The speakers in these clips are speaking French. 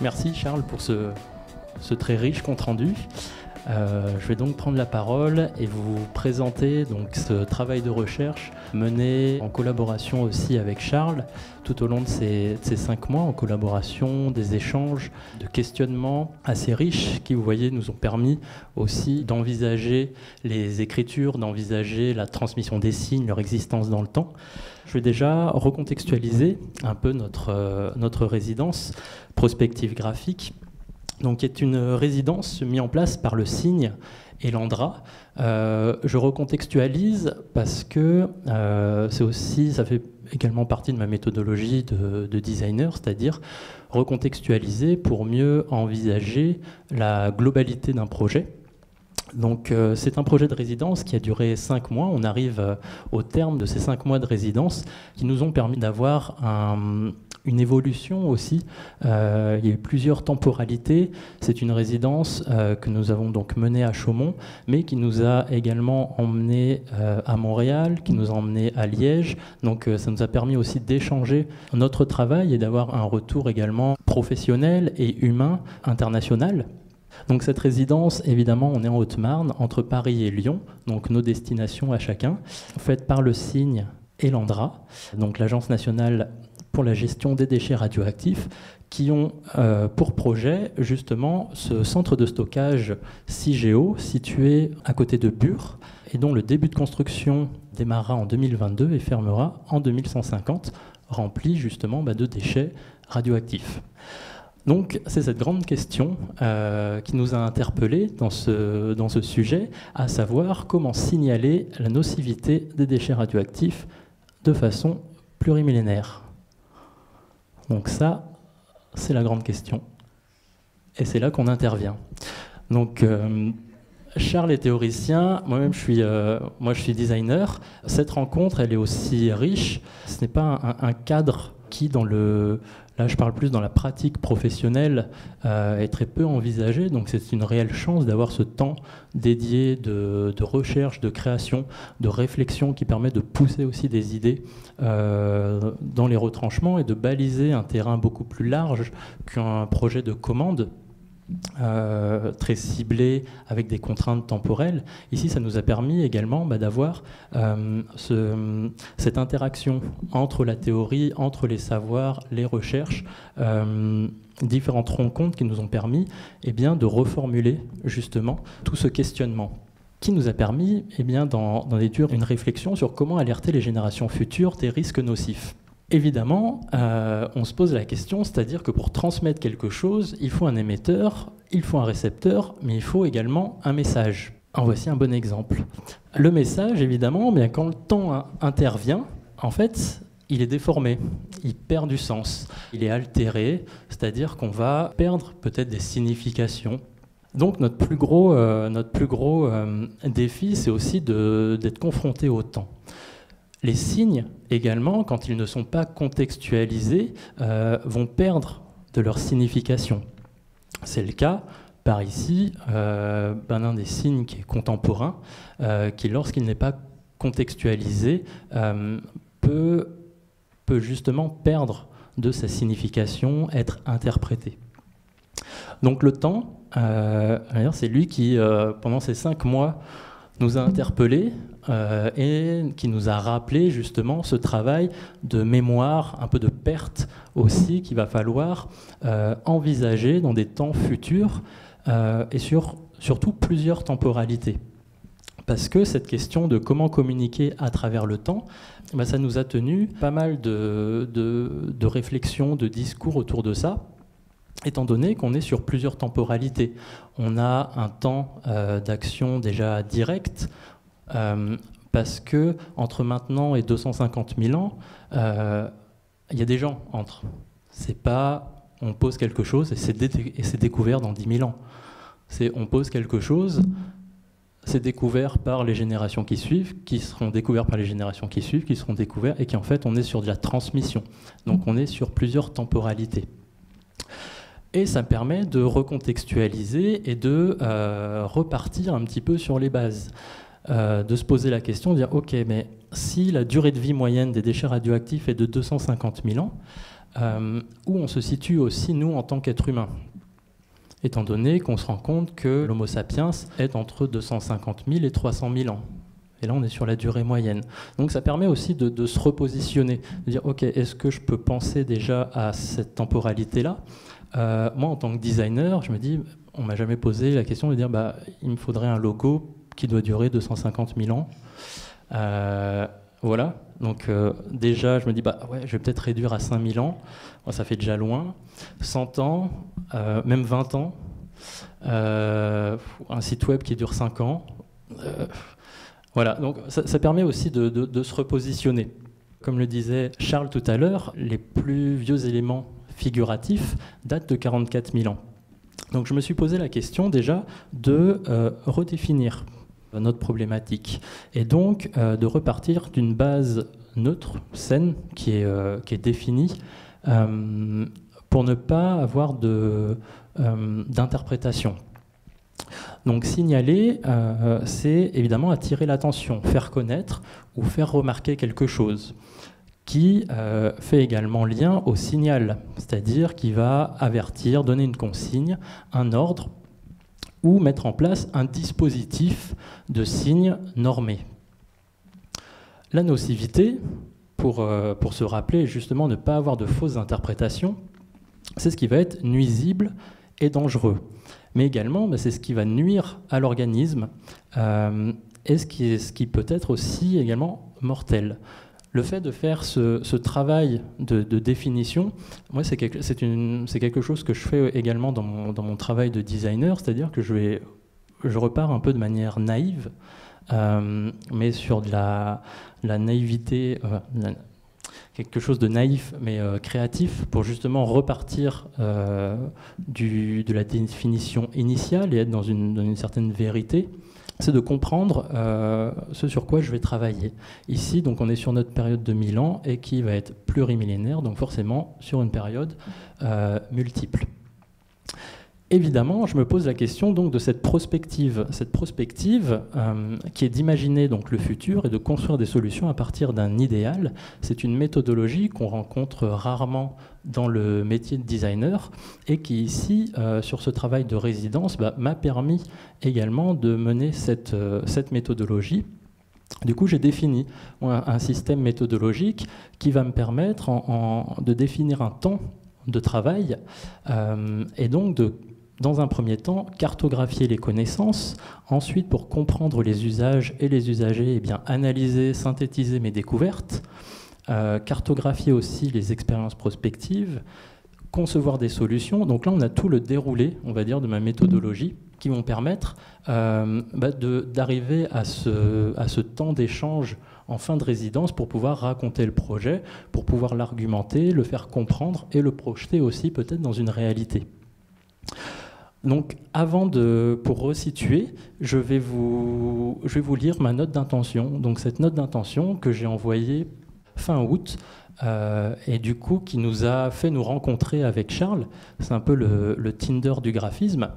merci Charles pour ce très riche compte-rendu. Je vais donc prendre la parole et vous présenter donc ce travail de recherche mené en collaboration aussi avec Charles tout au long de ces 5 mois, en collaboration, des échanges, de questionnements assez riches qui, vous voyez, nous ont permis aussi d'envisager les écritures, d'envisager la transmission des signes, leur existence dans le temps. Je vais déjà recontextualiser un peu notre résidence prospective graphique, donc, qui est une résidence mise en place par le Signe et l'Andra. Je recontextualise parce que ça fait également partie de ma méthodologie de designer, c'est-à-dire recontextualiser pour mieux envisager la globalité d'un projet. Donc c'est un projet de résidence qui a duré 5 mois. On arrive au terme de ces 5 mois de résidence qui nous ont permis d'avoir une évolution aussi. Il y a eu plusieurs temporalités. C'est une résidence que nous avons donc menée à Chaumont, mais qui nous a également emmenés à Montréal, qui nous a emmenés à Liège. Donc ça nous a permis aussi d'échanger notre travail et d'avoir un retour également professionnel et humain, international. Donc cette résidence, évidemment, on est en Haute-Marne, entre Paris et Lyon, donc nos destinations à chacun, faites par le Signe et l'Andra, donc l'Agence nationale pour la gestion des déchets radioactifs, qui ont pour projet justement ce centre de stockage CIGEO situé à côté de Bure et dont le début de construction démarrera en 2022 et fermera en 2150, rempli justement de déchets radioactifs. Donc c'est cette grande question qui nous a interpellés dans ce sujet, à savoir comment signaler la nocivité des déchets radioactifs de façon plurimillénaire. Donc ça, c'est la grande question. Et c'est là qu'on intervient. Donc Charles est théoricien, moi-même je suis designer. Cette rencontre, elle est aussi riche. Ce n'est pas un cadre qui, là je parle plus dans la pratique professionnelle, est très peu envisagé. Donc c'est une réelle chance d'avoir ce temps dédié de recherche, de création, de réflexion qui permet de pousser aussi des idées dans les retranchements et de baliser un terrain beaucoup plus large qu'un projet de commande. Très ciblé avec des contraintes temporelles. Ici, ça nous a permis également d'avoir cette interaction entre la théorie, entre les savoirs, les recherches, différentes rencontres qui nous ont permis de reformuler justement tout ce questionnement, qui nous a permis d'en déduire une réflexion sur comment alerter les générations futures des risques nocifs. Évidemment, on se pose la question, c'est-à-dire que pour transmettre quelque chose, il faut un émetteur, il faut un récepteur, mais il faut également un message. En voici un bon exemple. Le message, évidemment, quand le temps intervient, en fait, il est déformé, il perd du sens, il est altéré, c'est-à-dire qu'on va perdre peut-être des significations. Donc notre plus gros défi, c'est aussi d'être confronté au temps. Les signes, également, quand ils ne sont pas contextualisés, vont perdre de leur signification. C'est le cas, par ici, d'un des signes qui est contemporain, qui, lorsqu'il n'est pas contextualisé, peut justement perdre de sa signification, être interprété. Donc le temps, c'est lui qui, pendant ces 5 mois, nous a interpellés et qui nous a rappelé justement ce travail de mémoire, un peu de perte aussi, qu'il va falloir envisager dans des temps futurs et surtout plusieurs temporalités. Parce que cette question de comment communiquer à travers le temps, ça nous a tenu pas mal de réflexions, de discours autour de ça, étant donné qu'on est sur plusieurs temporalités. On a un temps d'action déjà direct, parce que entre maintenant et 250 000 ans, il y a des gens entre. C'est pas on pose quelque chose et c'est découvert dans 10 000 ans. C'est on pose quelque chose, c'est découvert par les générations qui suivent, qui seront découverts par les générations qui suivent, qui seront découverts, et qui en fait on est sur de la transmission. Donc on est sur plusieurs temporalités. Et ça permet de recontextualiser et de repartir un petit peu sur les bases. De se poser la question, de dire ok, mais si la durée de vie moyenne des déchets radioactifs est de 250 000 ans, où on se situe aussi, nous, en tant qu'être humain, étant donné qu'on se rend compte que l'Homo sapiens est entre 250 000 et 300 000 ans. Et là, on est sur la durée moyenne. Donc ça permet aussi de se repositionner, de dire, OK, est-ce que je peux penser déjà à cette temporalité-là ? Moi, en tant que designer, je me dis, on ne m'a jamais posé la question de dire, il me faudrait un logo qui doit durer 250 000 ans. Voilà. Donc déjà, je me dis, ouais, je vais peut-être réduire à 5000 ans. Bon, ça fait déjà loin. 100 ans, même 20 ans. Un site web qui dure 5 ans. Voilà. Donc ça permet aussi de se repositionner. Comme le disait Charles tout à l'heure, les plus vieux éléments figuratifs datent de 44 000 ans. Donc je me suis posé la question déjà de redéfinir notre problématique et donc de repartir d'une base neutre, saine, qui est définie pour ne pas avoir d'interprétation. Donc signaler, c'est évidemment attirer l'attention, faire connaître ou faire remarquer quelque chose qui fait également lien au signal, c'est-à-dire qui va avertir, donner une consigne, un ordre ou mettre en place un dispositif de signes normés. La nocivité, pour se rappeler justement ne pas avoir de fausses interprétations, c'est ce qui va être nuisible et dangereux. Mais également, c'est ce qui va nuire à l'organisme et ce qui peut être aussi également mortel. Le fait de faire ce travail de définition, moi, c'est quelque chose que je fais également dans mon travail de designer, c'est-à-dire que je repars un peu de manière naïve, mais sur de la naïveté, quelque chose de naïf mais créatif, pour justement repartir de la définition initiale et être dans une certaine vérité. C'est de comprendre ce sur quoi je vais travailler. Ici, donc, on est sur notre période de 1000 ans et qui va être plurimillénaire, donc forcément sur une période multiple. Évidemment, je me pose la question donc de cette prospective qui est d'imaginer donc le futur et de construire des solutions à partir d'un idéal. C'est une méthodologie qu'on rencontre rarement dans le métier de designer et qui ici, sur ce travail de résidence, m'a permis également de mener cette méthodologie. Du coup, j'ai défini un système méthodologique qui va me permettre de définir un temps de travail et donc dans un premier temps, cartographier les connaissances, ensuite pour comprendre les usages et les usagers, analyser, synthétiser mes découvertes, cartographier aussi les expériences prospectives, concevoir des solutions. Donc là, on a tout le déroulé, on va dire, de ma méthodologie qui vont permettre d'arriver à ce temps d'échange en fin de résidence pour pouvoir raconter le projet, pour pouvoir l'argumenter, le faire comprendre et le projeter aussi peut-être dans une réalité. Donc, pour resituer, je vais vous lire ma note d'intention. Donc, cette note d'intention que j'ai envoyée fin août et du coup qui nous a fait nous rencontrer avec Charles. C'est un peu le Tinder du graphisme,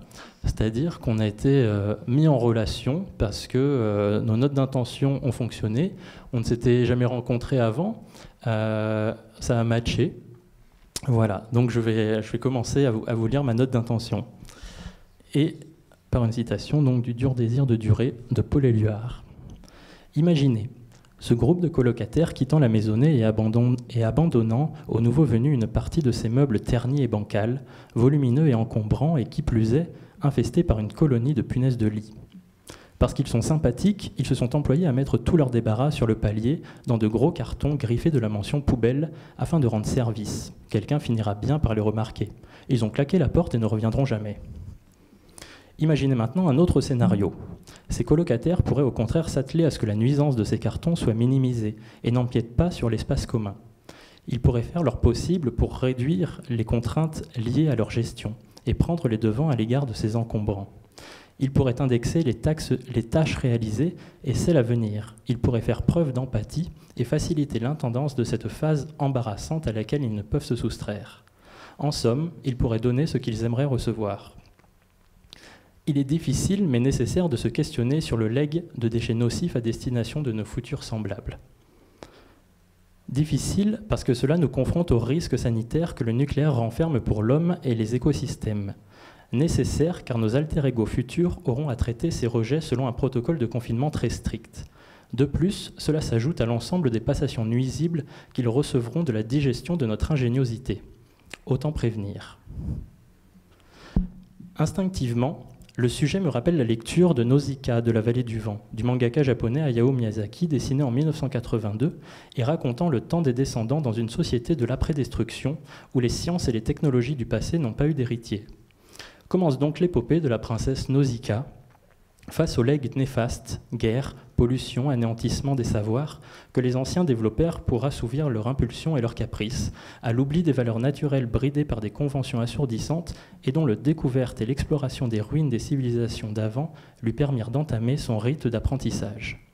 c'est-à-dire qu'on a été mis en relation parce que nos notes d'intention ont fonctionné. On ne s'était jamais rencontrés avant. Ça a matché. Voilà. Donc, je vais commencer à vous lire ma note d'intention. Et par une citation donc, du Dur désir de durer de Paul Éluard. Imaginez ce groupe de colocataires quittant la maisonnée et abandonnant aux nouveaux venus une partie de ses meubles ternis et bancals, volumineux et encombrants et qui plus est, infestés par une colonie de punaises de lit. Parce qu'ils sont sympathiques, ils se sont employés à mettre tout leur débarras sur le palier dans de gros cartons griffés de la mention poubelle afin de rendre service. Quelqu'un finira bien par les remarquer. Ils ont claqué la porte et ne reviendront jamais. Imaginez maintenant un autre scénario. Ces colocataires pourraient au contraire s'atteler à ce que la nuisance de ces cartons soit minimisée et n'empiète pas sur l'espace commun. Ils pourraient faire leur possible pour réduire les contraintes liées à leur gestion et prendre les devants à l'égard de ces encombrants. Ils pourraient indexer les tâches réalisées et celles à venir. Ils pourraient faire preuve d'empathie et faciliter l'intendance de cette phase embarrassante à laquelle ils ne peuvent se soustraire. En somme, ils pourraient donner ce qu'ils aimeraient recevoir. Il est difficile mais nécessaire de se questionner sur le legs de déchets nocifs à destination de nos futurs semblables. Difficile parce que cela nous confronte aux risques sanitaires que le nucléaire renferme pour l'homme et les écosystèmes. Nécessaire car nos alter-ego futurs auront à traiter ces rejets selon un protocole de confinement très strict. De plus, cela s'ajoute à l'ensemble des passations nuisibles qu'ils recevront de la digestion de notre ingéniosité. Autant prévenir. Instinctivement, le sujet me rappelle la lecture de Nausicaa de la vallée du vent, du mangaka japonais Hayao Miyazaki, dessiné en 1982 et racontant le temps des descendants dans une société de l'après-destruction où les sciences et les technologies du passé n'ont pas eu d'héritier. Commence donc l'épopée de la princesse Nausicaa, face aux legs néfastes, guerre, pollution, anéantissement des savoirs, que les anciens développèrent pour assouvir leur impulsion et leurs caprices, à l'oubli des valeurs naturelles bridées par des conventions assourdissantes et dont la découverte et l'exploration des ruines des civilisations d'avant lui permirent d'entamer son rite d'apprentissage.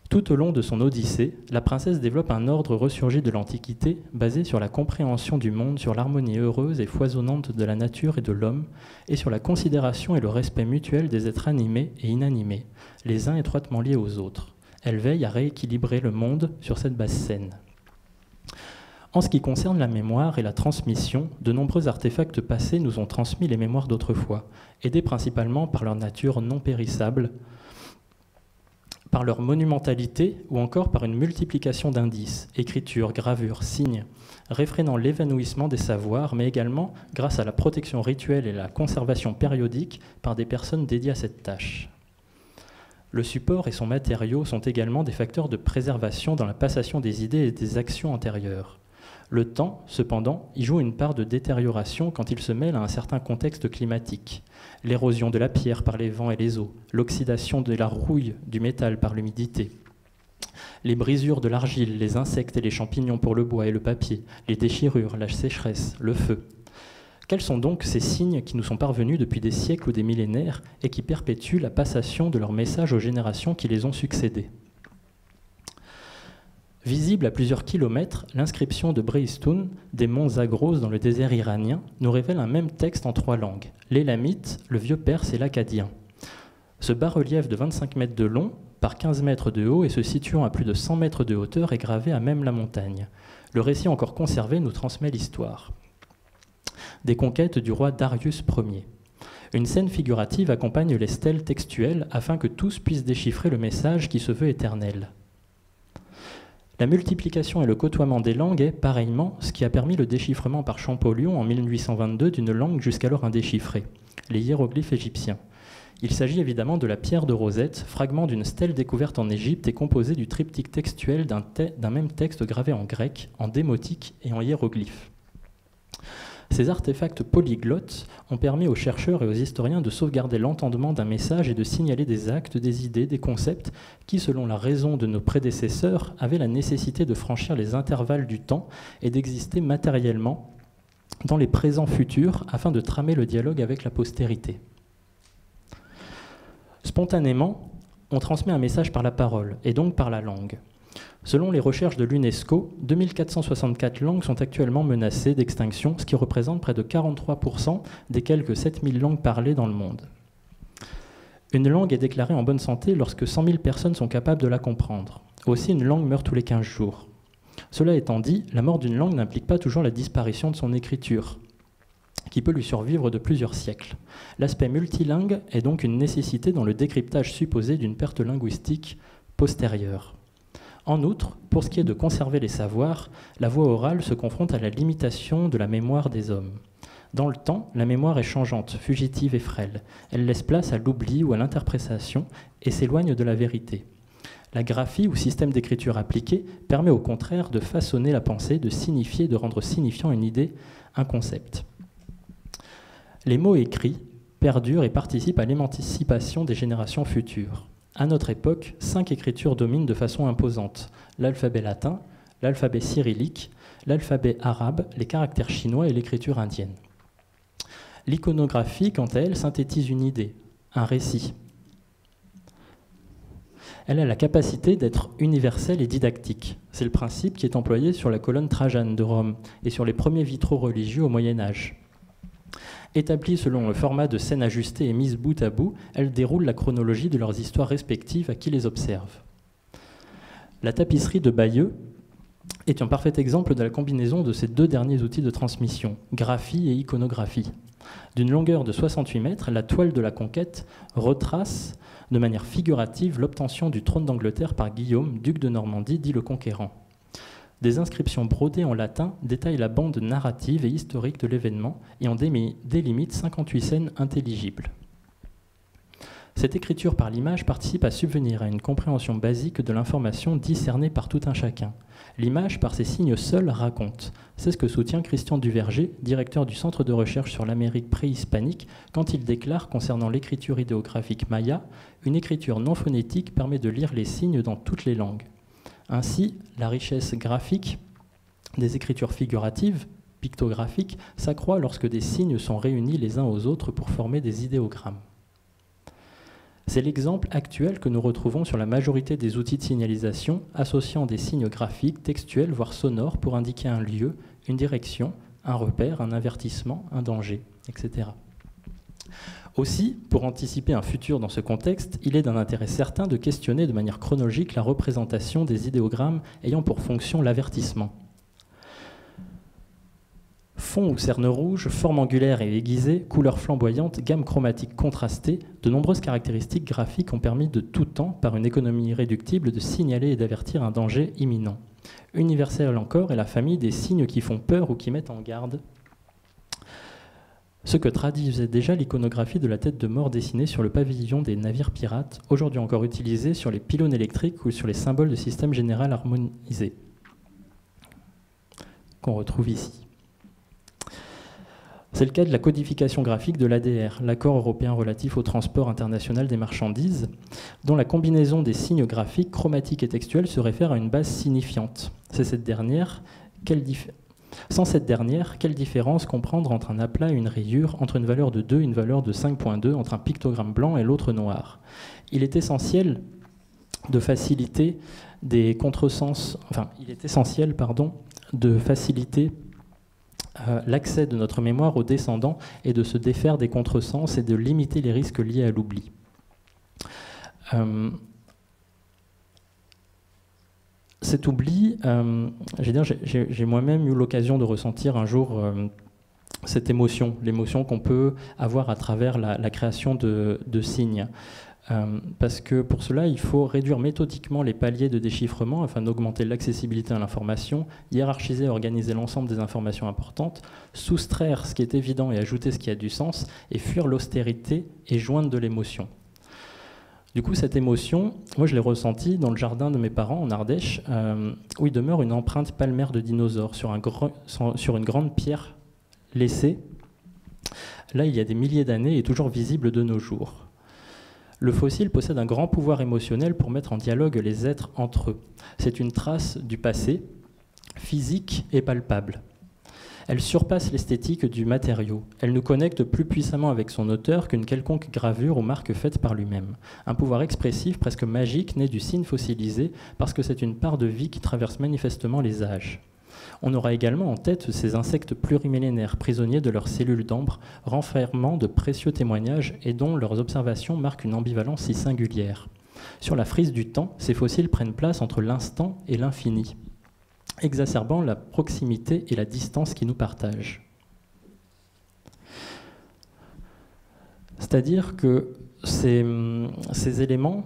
Tout au long de son odyssée, la princesse développe un ordre ressurgi de l'Antiquité basé sur la compréhension du monde, sur l'harmonie heureuse et foisonnante de la nature et de l'homme, et sur la considération et le respect mutuel des êtres animés et inanimés, les uns étroitement liés aux autres. Elle veille à rééquilibrer le monde sur cette base saine. En ce qui concerne la mémoire et la transmission, de nombreux artefacts passés nous ont transmis les mémoires d'autrefois, aidés principalement par leur nature non périssable, par leur monumentalité ou encore par une multiplication d'indices, écritures, gravures, signes, réfrénant l'évanouissement des savoirs, mais également grâce à la protection rituelle et la conservation périodique par des personnes dédiées à cette tâche. Le support et son matériau sont également des facteurs de préservation dans la passation des idées et des actions antérieures. Le temps, cependant, y joue une part de détérioration quand il se mêle à un certain contexte climatique. L'érosion de la pierre par les vents et les eaux, l'oxydation de la rouille du métal par l'humidité, les brisures de l'argile, les insectes et les champignons pour le bois et le papier, les déchirures, la sécheresse, le feu. Quels sont donc ces signes qui nous sont parvenus depuis des siècles ou des millénaires et qui perpétuent la passation de leurs messages aux générations qui les ont succédés ? Visible à plusieurs kilomètres, l'inscription de Behistun des monts Zagros dans le désert iranien nous révèle un même texte en 3 langues, l'élamite, le vieux perse et l'akkadien. Ce bas-relief de 25 mètres de long par 15 mètres de haut et se situant à plus de 100 mètres de hauteur est gravé à même la montagne. Le récit encore conservé nous transmet l'histoire des conquêtes du roi Darius Ier. Une scène figurative accompagne les stèles textuelles afin que tous puissent déchiffrer le message qui se veut éternel. La multiplication et le côtoiement des langues est, pareillement, ce qui a permis le déchiffrement par Champollion en 1822 d'une langue jusqu'alors indéchiffrée, les hiéroglyphes égyptiens. Il s'agit évidemment de la pierre de Rosette, fragment d'une stèle découverte en Égypte et composée du triptyque textuel d'un même texte gravé en grec, en démotique et en hiéroglyphes. Ces artefacts polyglottes ont permis aux chercheurs et aux historiens de sauvegarder l'entendement d'un message et de signaler des actes, des idées, des concepts qui, selon la raison de nos prédécesseurs, avaient la nécessité de franchir les intervalles du temps et d'exister matériellement dans les présents futurs afin de tramer le dialogue avec la postérité. Spontanément, on transmet un message par la parole et donc par la langue. Selon les recherches de l'UNESCO, 2464 langues sont actuellement menacées d'extinction, ce qui représente près de 43% des quelques 7000 langues parlées dans le monde. Une langue est déclarée en bonne santé lorsque 100 000 personnes sont capables de la comprendre. Aussi, une langue meurt tous les 15 jours. Cela étant dit, la mort d'une langue n'implique pas toujours la disparition de son écriture, qui peut lui survivre de plusieurs siècles. L'aspect multilingue est donc une nécessité dans le décryptage supposé d'une perte linguistique postérieure. En outre, pour ce qui est de conserver les savoirs, la voix orale se confronte à la limitation de la mémoire des hommes. Dans le temps, la mémoire est changeante, fugitive et frêle. Elle laisse place à l'oubli ou à l'interprétation et s'éloigne de la vérité. La graphie ou système d'écriture appliqué permet au contraire de façonner la pensée, de signifier, de rendre signifiant une idée, un concept. Les mots écrits perdurent et participent à l'émancipation des générations futures. À notre époque, 5 écritures dominent de façon imposante: l'alphabet latin, l'alphabet cyrillique, l'alphabet arabe, les caractères chinois et l'écriture indienne. L'iconographie, quant à elle, synthétise une idée, un récit. Elle a la capacité d'être universelle et didactique. C'est le principe qui est employé sur la colonne Trajane de Rome et sur les premiers vitraux religieux au Moyen-Âge. Établies selon le format de scènes ajustées et mises bout à bout, elles déroulent la chronologie de leurs histoires respectives à qui les observe. La tapisserie de Bayeux est un parfait exemple de la combinaison de ces deux derniers outils de transmission, graphie et iconographie. D'une longueur de 68 mètres, la toile de la conquête retrace de manière figurative l'obtention du trône d'Angleterre par Guillaume, duc de Normandie, dit le Conquérant. Des inscriptions brodées en latin détaillent la bande narrative et historique de l'événement et en délimitent 58 scènes intelligibles. Cette écriture par l'image participe à subvenir à une compréhension basique de l'information discernée par tout un chacun. L'image, par ses signes seuls, raconte. C'est ce que soutient Christian Duverger, directeur du Centre de recherche sur l'Amérique préhispanique, quand il déclare concernant l'écriture idéographique maya, une écriture non phonétique permet de lire les signes dans toutes les langues. Ainsi, la richesse graphique des écritures figuratives, pictographiques, s'accroît lorsque des signes sont réunis les uns aux autres pour former des idéogrammes. C'est l'exemple actuel que nous retrouvons sur la majorité des outils de signalisation associant des signes graphiques, textuels, voire sonores pour indiquer un lieu, une direction, un repère, un avertissement, un danger, etc. Aussi, pour anticiper un futur dans ce contexte, il est d'un intérêt certain de questionner de manière chronologique la représentation des idéogrammes ayant pour fonction l'avertissement. Fond ou cerne rouge, forme angulaire et aiguisée, couleur flamboyante, gamme chromatique contrastée, de nombreuses caractéristiques graphiques ont permis de tout temps, par une économie irréductible, de signaler et d'avertir un danger imminent. Universelle encore est la famille des signes qui font peur ou qui mettent en garde, ce que traduisait déjà l'iconographie de la tête de mort dessinée sur le pavillon des navires pirates, aujourd'hui encore utilisée sur les pylônes électriques ou sur les symboles de système général harmonisé, qu'on retrouve ici. C'est le cas de la codification graphique de l'ADR, l'accord européen relatif au transport international des marchandises, dont la combinaison des signes graphiques, chromatiques et textuels se réfère à une base signifiante. Sans cette dernière, quelle différence comprendre entre un aplat et une rayure, entre une valeur de 2 et une valeur de 5.2, entre un pictogramme blanc et l'autre noir? Il est essentiel de faciliter des contresens, de faciliter l'accès de notre mémoire aux descendants et de se défaire des contresens et de limiter les risques liés à l'oubli. Cet oubli, j'ai moi-même eu l'occasion de ressentir un jour cette émotion, l'émotion qu'on peut avoir à travers la création de signes. Parce que pour cela, il faut réduire méthodiquement les paliers de déchiffrement afin d'augmenter l'accessibilité à l'information, hiérarchiser et organiser l'ensemble des informations importantes, soustraire ce qui est évident et ajouter ce qui a du sens, et fuir l'austérité et joindre de l'émotion. Du coup, cette émotion, moi je l'ai ressentie dans le jardin de mes parents en Ardèche, où il demeure une empreinte palmaire de dinosaure sur une grande pierre laissée. Là, il y a des milliers d'années et toujours visible de nos jours. Le fossile possède un grand pouvoir émotionnel pour mettre en dialogue les êtres entre eux. C'est une trace du passé, physique et palpable. Elle surpasse l'esthétique du matériau. Elle nous connecte plus puissamment avec son auteur qu'une quelconque gravure ou marque faite par lui-même. Un pouvoir expressif, presque magique, né du signe fossilisé, parce que c'est une part de vie qui traverse manifestement les âges. On aura également en tête ces insectes plurimillénaires, prisonniers de leurs cellules d'ambre, renfermant de précieux témoignages et dont leurs observations marquent une ambivalence si singulière. Sur la frise du temps, ces fossiles prennent place entre l'instant et l'infini, exacerbant la proximité et la distance qui nous partagent. C'est-à-dire que ces éléments,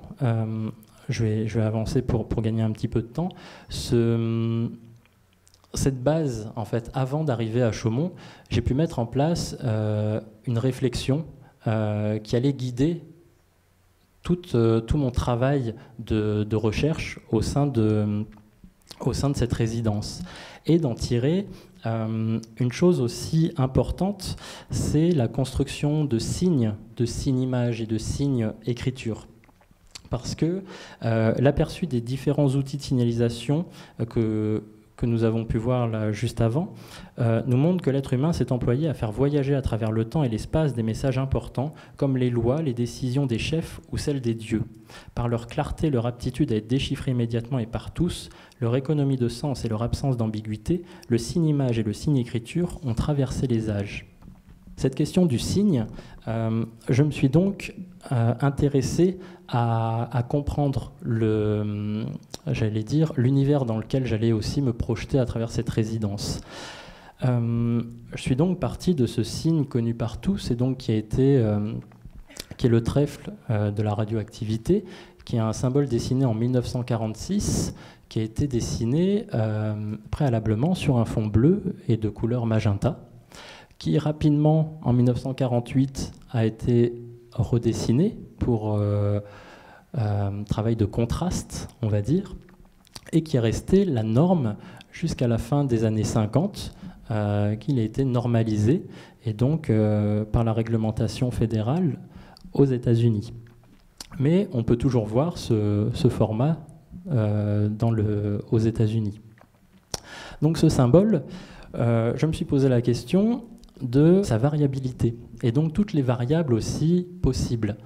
je vais avancer pour gagner un petit peu de temps, cette base, en fait, avant d'arriver à Chaumont, j'ai pu mettre en place une réflexion qui allait guider tout mon travail de recherche au sein de cette résidence. Et d'en tirer une chose aussi importante, c'est la construction de signes images et de signes écriture. Parce que l'aperçu des différents outils de signalisation que nous avons pu voir là juste avant, nous montre que l'être humain s'est employé à faire voyager à travers le temps et l'espace des messages importants, comme les lois, les décisions des chefs ou celles des dieux. Par leur clarté, leur aptitude à être déchiffrés immédiatement et par tous, leur économie de sens et leur absence d'ambiguïté, le signe-image et le signe-écriture ont traversé les âges. Cette question du signe, je me suis donc intéressé à comprendre l'univers dans lequel j'allais aussi me projeter à travers cette résidence. Je suis donc parti de ce signe connu par tous, et donc qui est le trèfle de la radioactivité, qui est un symbole dessiné en 1946, qui a été dessiné préalablement sur un fond bleu et de couleur magenta, qui rapidement, en 1948, a été redessiné pour travail de contraste, on va dire, et qui est resté la norme jusqu'à la fin des années 50, qu'il a été normalisé, et donc par la réglementation fédérale aux États-Unis. Mais on peut toujours voir ce format aux États-Unis. Donc ce symbole, je me suis posé la question de sa variabilité, et donc toutes les variables aussi possibles.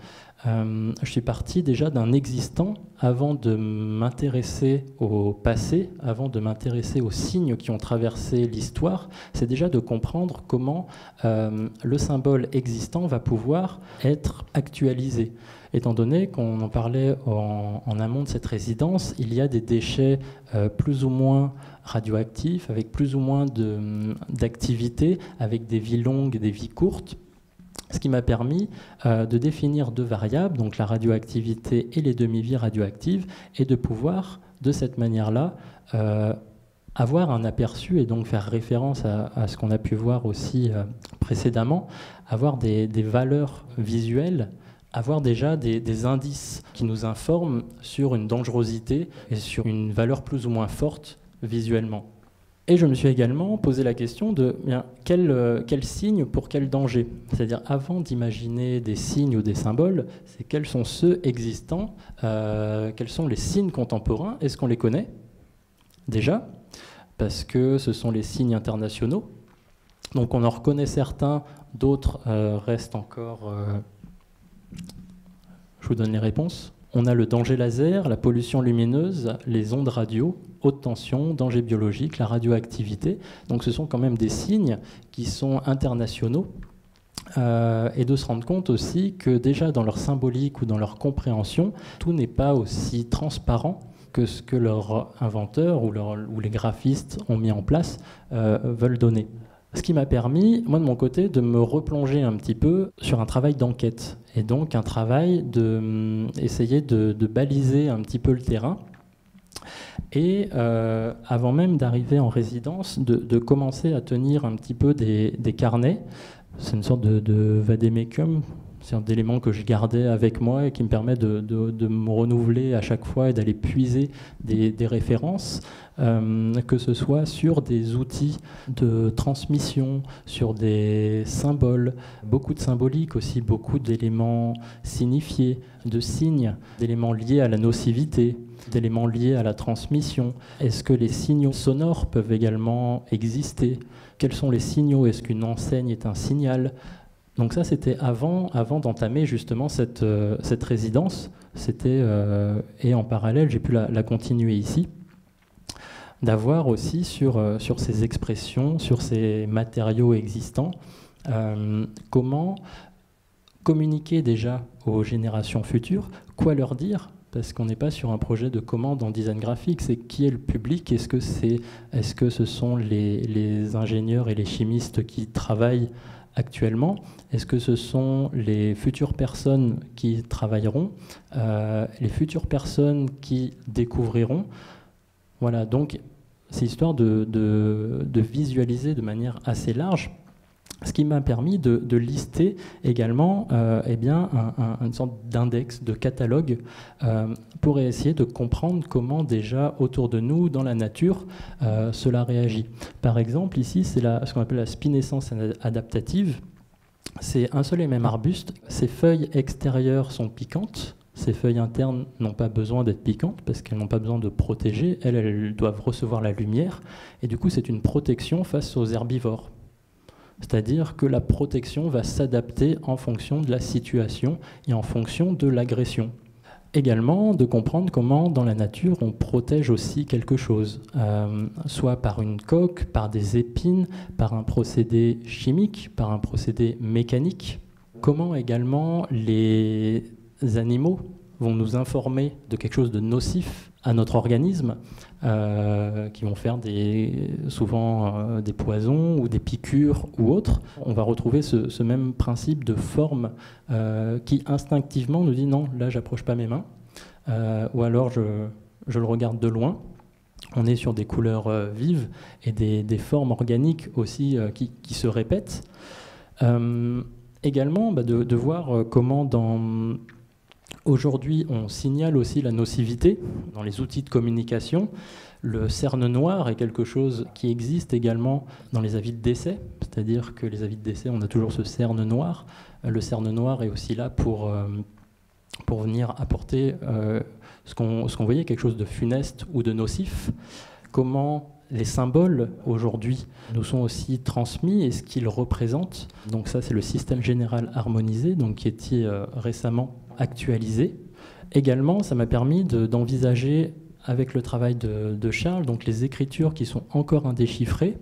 Je suis parti déjà d'un existant avant de m'intéresser au passé, avant de m'intéresser aux signes qui ont traversé l'histoire. C'est déjà de comprendre comment le symbole existant va pouvoir être actualisé. Étant donné qu'on en parlait en amont de cette résidence, il y a des déchets plus ou moins radioactifs, avec plus ou moins d'activité, avec des vies longues et des vies courtes. Ce qui m'a permis de définir deux variables, donc la radioactivité et les demi-vies radioactives, et de pouvoir, de cette manière-là, avoir un aperçu et donc faire référence à ce qu'on a pu voir aussi précédemment, avoir des valeurs visuelles, avoir déjà des indices qui nous informent sur une dangerosité et sur une valeur plus ou moins forte visuellement. Et je me suis également posé la question de quel signe pour quel danger. C'est-à-dire, avant d'imaginer des signes ou des symboles, c'est quels sont ceux existants, quels sont les signes contemporains, est-ce qu'on les connaît déjà? Parce que ce sont les signes internationaux. Donc on en reconnaît certains, d'autres restent encore... Je vous donne les réponses. On a le danger laser, la pollution lumineuse, les ondes radio, haute tension, danger biologique, la radioactivité. Donc ce sont quand même des signes qui sont internationaux. Et de se rendre compte aussi que déjà dans leur symbolique ou dans leur compréhension, tout n'est pas aussi transparent que ce que leurs inventeurs ou les graphistes ont mis en place veulent donner. Ce qui m'a permis, moi de mon côté, de me replonger un petit peu sur un travail d'enquête. Et donc un travail d'essayer de baliser un petit peu le terrain. Et avant même d'arriver en résidence, de commencer à tenir un petit peu des carnets. C'est une sorte de vadémécum, c'est un d'éléments que je gardais avec moi et qui me permet de me renouveler à chaque fois et d'aller puiser des références, que ce soit sur des outils de transmission, sur des symboles, beaucoup de symbolique aussi, beaucoup d'éléments signifiés, de signes, d'éléments liés à la nocivité, d'éléments liés à la transmission. Est-ce que les signaux sonores peuvent également exister? Quels sont les signaux? Est-ce qu'une enseigne est un signal? Donc ça, c'était avant d'entamer justement cette résidence. Et en parallèle, j'ai pu la continuer ici, d'avoir aussi sur ces expressions, sur ces matériaux existants, comment communiquer déjà aux générations futures, quoi leur dire, parce qu'on n'est pas sur un projet de commande en design graphique, c'est qui est le public, est-ce que ce sont les ingénieurs et les chimistes qui travaillent actuellement? Est-ce que ce sont les futures personnes qui travailleront, les futures personnes qui découvriront? Voilà, donc c'est histoire de visualiser de manière assez large, ce qui m'a permis de lister également une sorte d'index, de catalogue, pour essayer de comprendre comment déjà autour de nous, dans la nature, cela réagit. Par exemple, ici, c'est ce qu'on appelle la spinescence adaptative. C'est un seul et même arbuste. Ses feuilles extérieures sont piquantes. Ces feuilles internes n'ont pas besoin d'être piquantes parce qu'elles n'ont pas besoin de protéger. Elles doivent recevoir la lumière. Et du coup, c'est une protection face aux herbivores. C'est-à-dire que la protection va s'adapter en fonction de la situation et en fonction de l'agression. Également de comprendre comment dans la nature on protège aussi quelque chose, soit par une coque, par des épines, par un procédé chimique, par un procédé mécanique. Comment également les animaux vont nous informer de quelque chose de nocif à notre organisme, qui vont faire souvent des poisons ou des piqûres ou autres. On va retrouver ce même principe de forme qui instinctivement nous dit non, là j'approche pas mes mains, ou alors je le regarde de loin. On est sur des couleurs vives et des formes organiques aussi qui se répètent. Également de voir comment aujourd'hui, on signale aussi la nocivité dans les outils de communication. Le cerne noir est quelque chose qui existe également dans les avis de décès, c'est-à-dire que les avis de décès, on a toujours ce cerne noir. Le cerne noir est aussi là pour venir apporter ce qu'on voyait, quelque chose de funeste ou de nocif. Comment les symboles aujourd'hui nous sont aussi transmis et ce qu'ils représentent. Donc ça, c'est le système général harmonisé, donc qui était récemment actualisé. Également, ça m'a permis d'envisager avec le travail de Charles, donc les écritures qui sont encore indéchiffrées,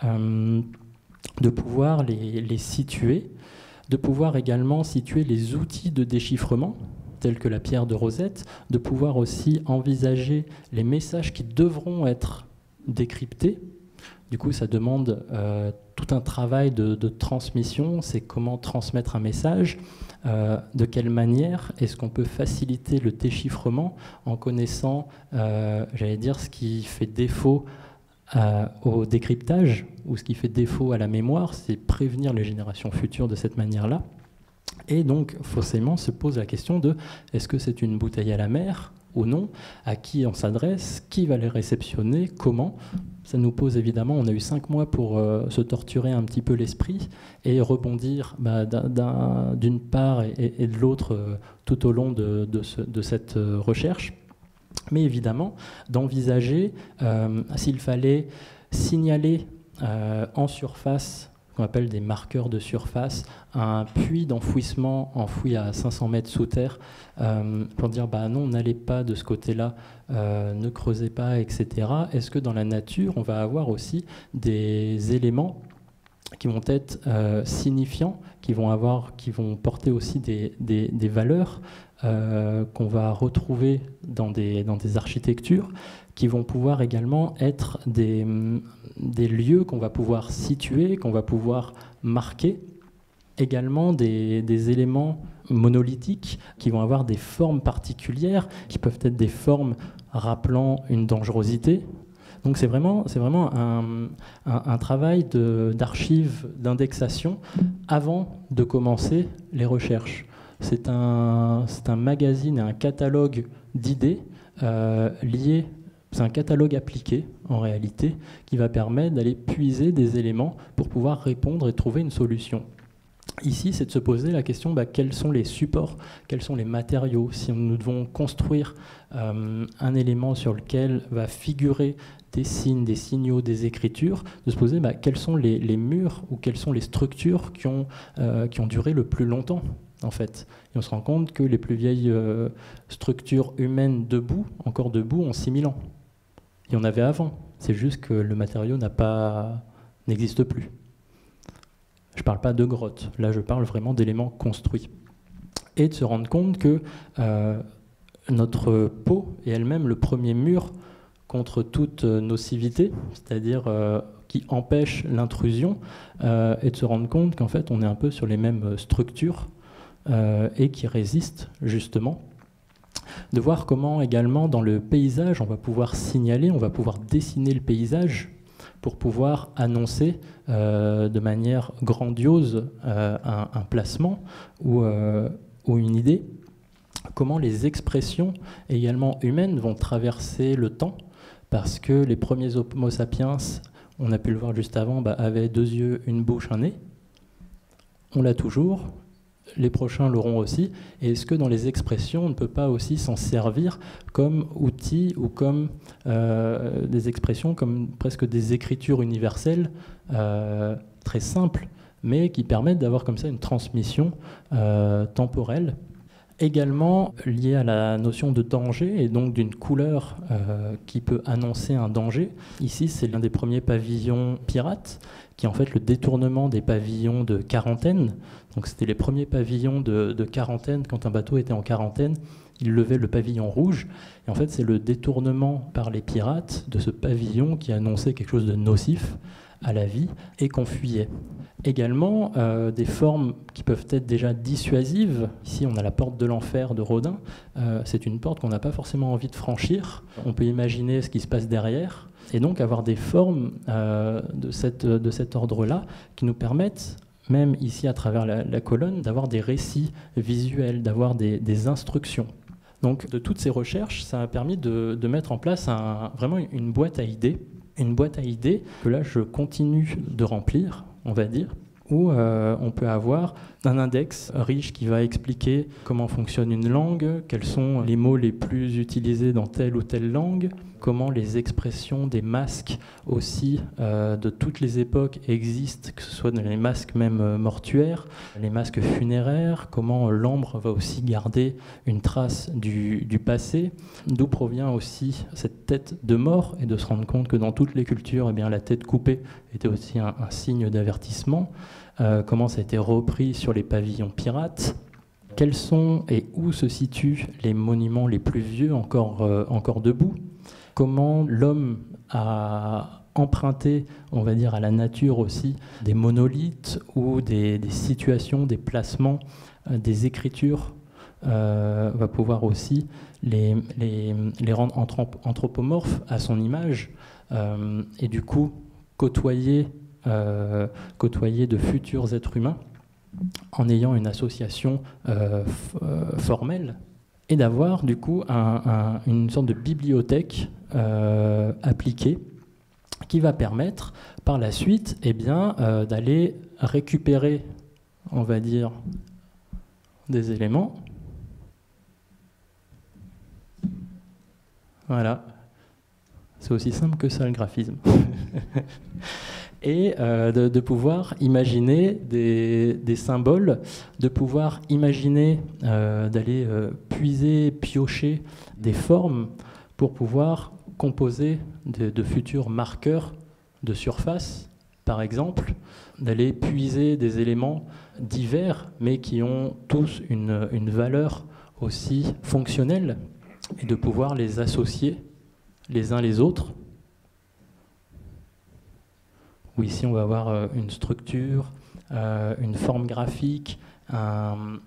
de pouvoir les situer, de pouvoir également situer les outils de déchiffrement, tels que la pierre de Rosette, de pouvoir aussi envisager les messages qui devront être décryptés. Du coup, ça demande tout un travail de transmission. C'est comment transmettre un message, de quelle manière est-ce qu'on peut faciliter le déchiffrement en connaissant, j'allais dire, ce qui fait défaut au décryptage ou ce qui fait défaut à la mémoire, c'est prévenir les générations futures de cette manière-là. Et donc, forcément, se pose la question de est-ce que c'est une bouteille à la mer ou non, à qui on s'adresse, qui va les réceptionner, comment. Ça nous pose évidemment, on a eu 5 mois pour se torturer un petit peu l'esprit et rebondir d'une part et de l'autre tout au long de cette recherche. Mais évidemment, d'envisager s'il fallait signaler en surface, qu'on appelle des marqueurs de surface, un puits d'enfouissement enfoui à 500 mètres sous terre, pour dire non, n'allez pas de ce côté-là, ne creusez pas, etc. Est-ce que dans la nature, on va avoir aussi des éléments qui vont être signifiants, qui vont porter aussi des valeurs qu'on va retrouver dans des architectures, qui vont pouvoir également être des lieux qu'on va pouvoir situer, qu'on va pouvoir marquer, également des éléments monolithiques qui vont avoir des formes particulières, qui peuvent être des formes rappelant une dangerosité. Donc c'est vraiment un travail d'archives, d'indexation avant de commencer les recherches. C'est un magazine et un catalogue d'idées liés. C'est un catalogue appliqué, en réalité, qui va permettre d'aller puiser des éléments pour pouvoir répondre et trouver une solution. Ici, c'est de se poser la question, quels sont les supports, quels sont les matériaux. Si nous devons construire un élément sur lequel va figurer des signes, des signaux, des écritures, de se poser quels sont les murs ou quelles sont les structures qui ont duré le plus longtemps, en fait. Et on se rend compte que les plus vieilles structures humaines encore debout, ont 6000 ans. Il y en avait avant. C'est juste que le matériau n'existe plus. Je ne parle pas de grottes. Là, je parle vraiment d'éléments construits. Et de se rendre compte que notre peau est elle-même le premier mur contre toute nocivité, c'est-à-dire qui empêche l'intrusion, et de se rendre compte qu'en fait, on est un peu sur les mêmes structures et qui résistent justement. De voir comment également dans le paysage on va pouvoir signaler, on va pouvoir dessiner le paysage pour pouvoir annoncer de manière grandiose un placement ou une idée. Comment les expressions également humaines vont traverser le temps, parce que les premiers Homo sapiens, on a pu le voir juste avant, avaient 2 yeux, une bouche, un nez. On l'a toujours. Les prochains l'auront aussi. Et est-ce que dans les expressions, on ne peut pas aussi s'en servir comme outil ou comme des expressions, comme presque des écritures universelles très simples, mais qui permettent d'avoir comme ça une transmission temporelle. Également lié à la notion de danger et donc d'une couleur qui peut annoncer un danger. Ici, c'est l'un des premiers pavillons pirates, qui est en fait le détournement des pavillons de quarantaine. Donc c'était les premiers pavillons de quarantaine. Quand un bateau était en quarantaine, il levait le pavillon rouge. Et en fait, c'est le détournement par les pirates de ce pavillon qui annonçait quelque chose de nocif à la vie et qu'on fuyait. Également, des formes qui peuvent être déjà dissuasives. Ici, on a la porte de l'enfer de Rodin. C'est une porte qu'on n'a pas forcément envie de franchir. On peut imaginer ce qui se passe derrière. Et donc, avoir des formes de cet ordre-là qui nous permettent, même ici à travers la colonne, d'avoir des récits visuels, d'avoir des instructions. Donc, de toutes ces recherches, ça a permis de mettre en place vraiment une boîte à idées. Une boîte à idées que là, je continue de remplir, on va dire, où on peut avoir un index riche qui va expliquer comment fonctionne une langue, quels sont les mots les plus utilisés dans telle ou telle langue, comment les expressions des masques aussi de toutes les époques existent, que ce soit dans les masques même mortuaires, les masques funéraires, comment l'ambre va aussi garder une trace du passé, d'où provient aussi cette tête de mort, et de se rendre compte que dans toutes les cultures, eh bien, la tête coupée était aussi un signe d'avertissement, comment ça a été repris sur les pavillons pirates, quels sont et où se situent les monuments les plus vieux encore debout, comment l'homme a emprunté, on va dire, à la nature aussi, des monolithes ou des situations, des placements, des écritures, va pouvoir aussi les rendre anthropomorphes à son image, et du coup côtoyer de futurs êtres humains en ayant une association formelle, et d'avoir du coup une sorte de bibliothèque appliquée qui va permettre par la suite d'aller récupérer, on va dire, des éléments. Voilà, c'est aussi simple que ça le graphisme. Et de pouvoir imaginer des symboles, de pouvoir imaginer d'aller puiser, piocher des formes pour pouvoir composer de futurs marqueurs de surface, par exemple, d'aller puiser des éléments divers, mais qui ont tous une valeur aussi fonctionnelle, et de pouvoir les associer les uns les autres. Où ici on va avoir une structure, une forme graphique, un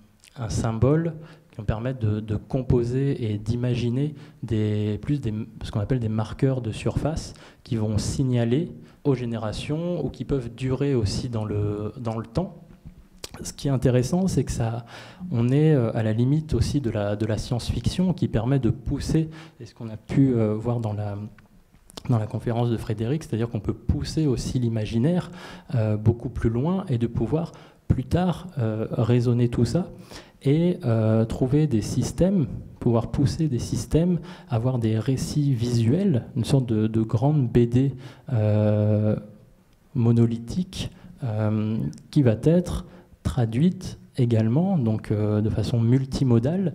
symbole qui vont permettre de composer et d'imaginer ce qu'on appelle des marqueurs de surface qui vont signaler aux générations ou qui peuvent durer aussi dans le temps. Ce qui est intéressant, c'est que on est à la limite aussi de la science-fiction qui permet de pousser, et ce qu'on a pu voir dans la conférence de Frédéric, c'est-à-dire qu'on peut pousser aussi l'imaginaire beaucoup plus loin et de pouvoir plus tard raisonner tout ça et trouver des systèmes, pouvoir pousser des systèmes, avoir des récits visuels, une sorte de grande BD monolithique qui va être traduite également, donc de façon multimodale,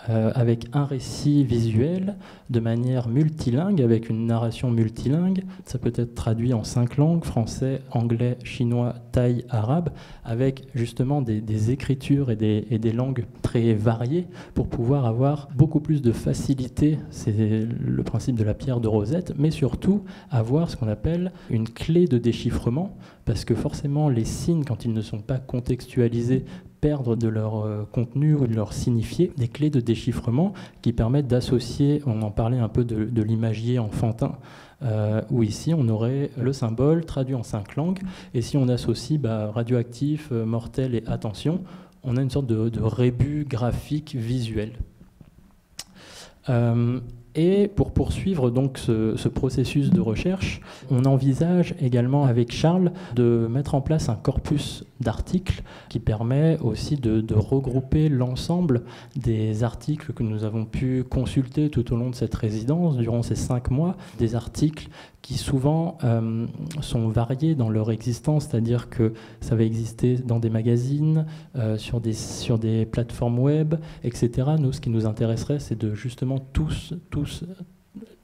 avec un récit visuel de manière multilingue, avec une narration multilingue. Ça peut être traduit en 5 langues, français, anglais, chinois, thaï, arabe, avec justement des écritures et des langues très variées pour pouvoir avoir beaucoup plus de facilité. C'est le principe de la pierre de Rosette, mais surtout avoir ce qu'on appelle une clé de déchiffrement, parce que forcément les signes, quand ils ne sont pas contextualisés, perdre de leur contenu ou de leur signifié, des clés de déchiffrement qui permettent d'associer, on en parlait un peu de l'imagier enfantin, où ici on aurait le symbole traduit en 5 langues, et si on associe radioactif, mortel et attention, on a une sorte de rébus graphique visuel. Et pour poursuivre donc ce processus de recherche, on envisage également avec Charles de mettre en place un corpus d'articles qui permet aussi de regrouper l'ensemble des articles que nous avons pu consulter tout au long de cette résidence durant ces 5 mois, des articles qui souvent sont variés dans leur existence, c'est-à-dire que ça va exister dans des magazines, sur des plateformes web, etc. Nous, ce qui nous intéresserait, c'est de justement tous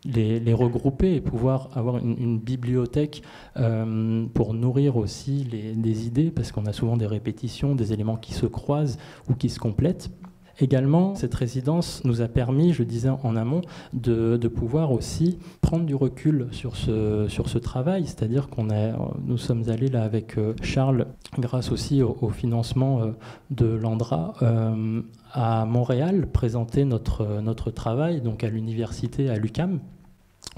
les regrouper et pouvoir avoir une bibliothèque pour nourrir aussi des idées, parce qu'on a souvent des répétitions, des éléments qui se croisent ou qui se complètent. Également, cette résidence nous a permis, je disais en amont, de pouvoir aussi prendre du recul sur ce travail, c'est-à-dire nous sommes allés là avec Charles, grâce aussi au financement de l'ANDRA, à Montréal, présenter notre travail, donc à l'université, à l'UQAM,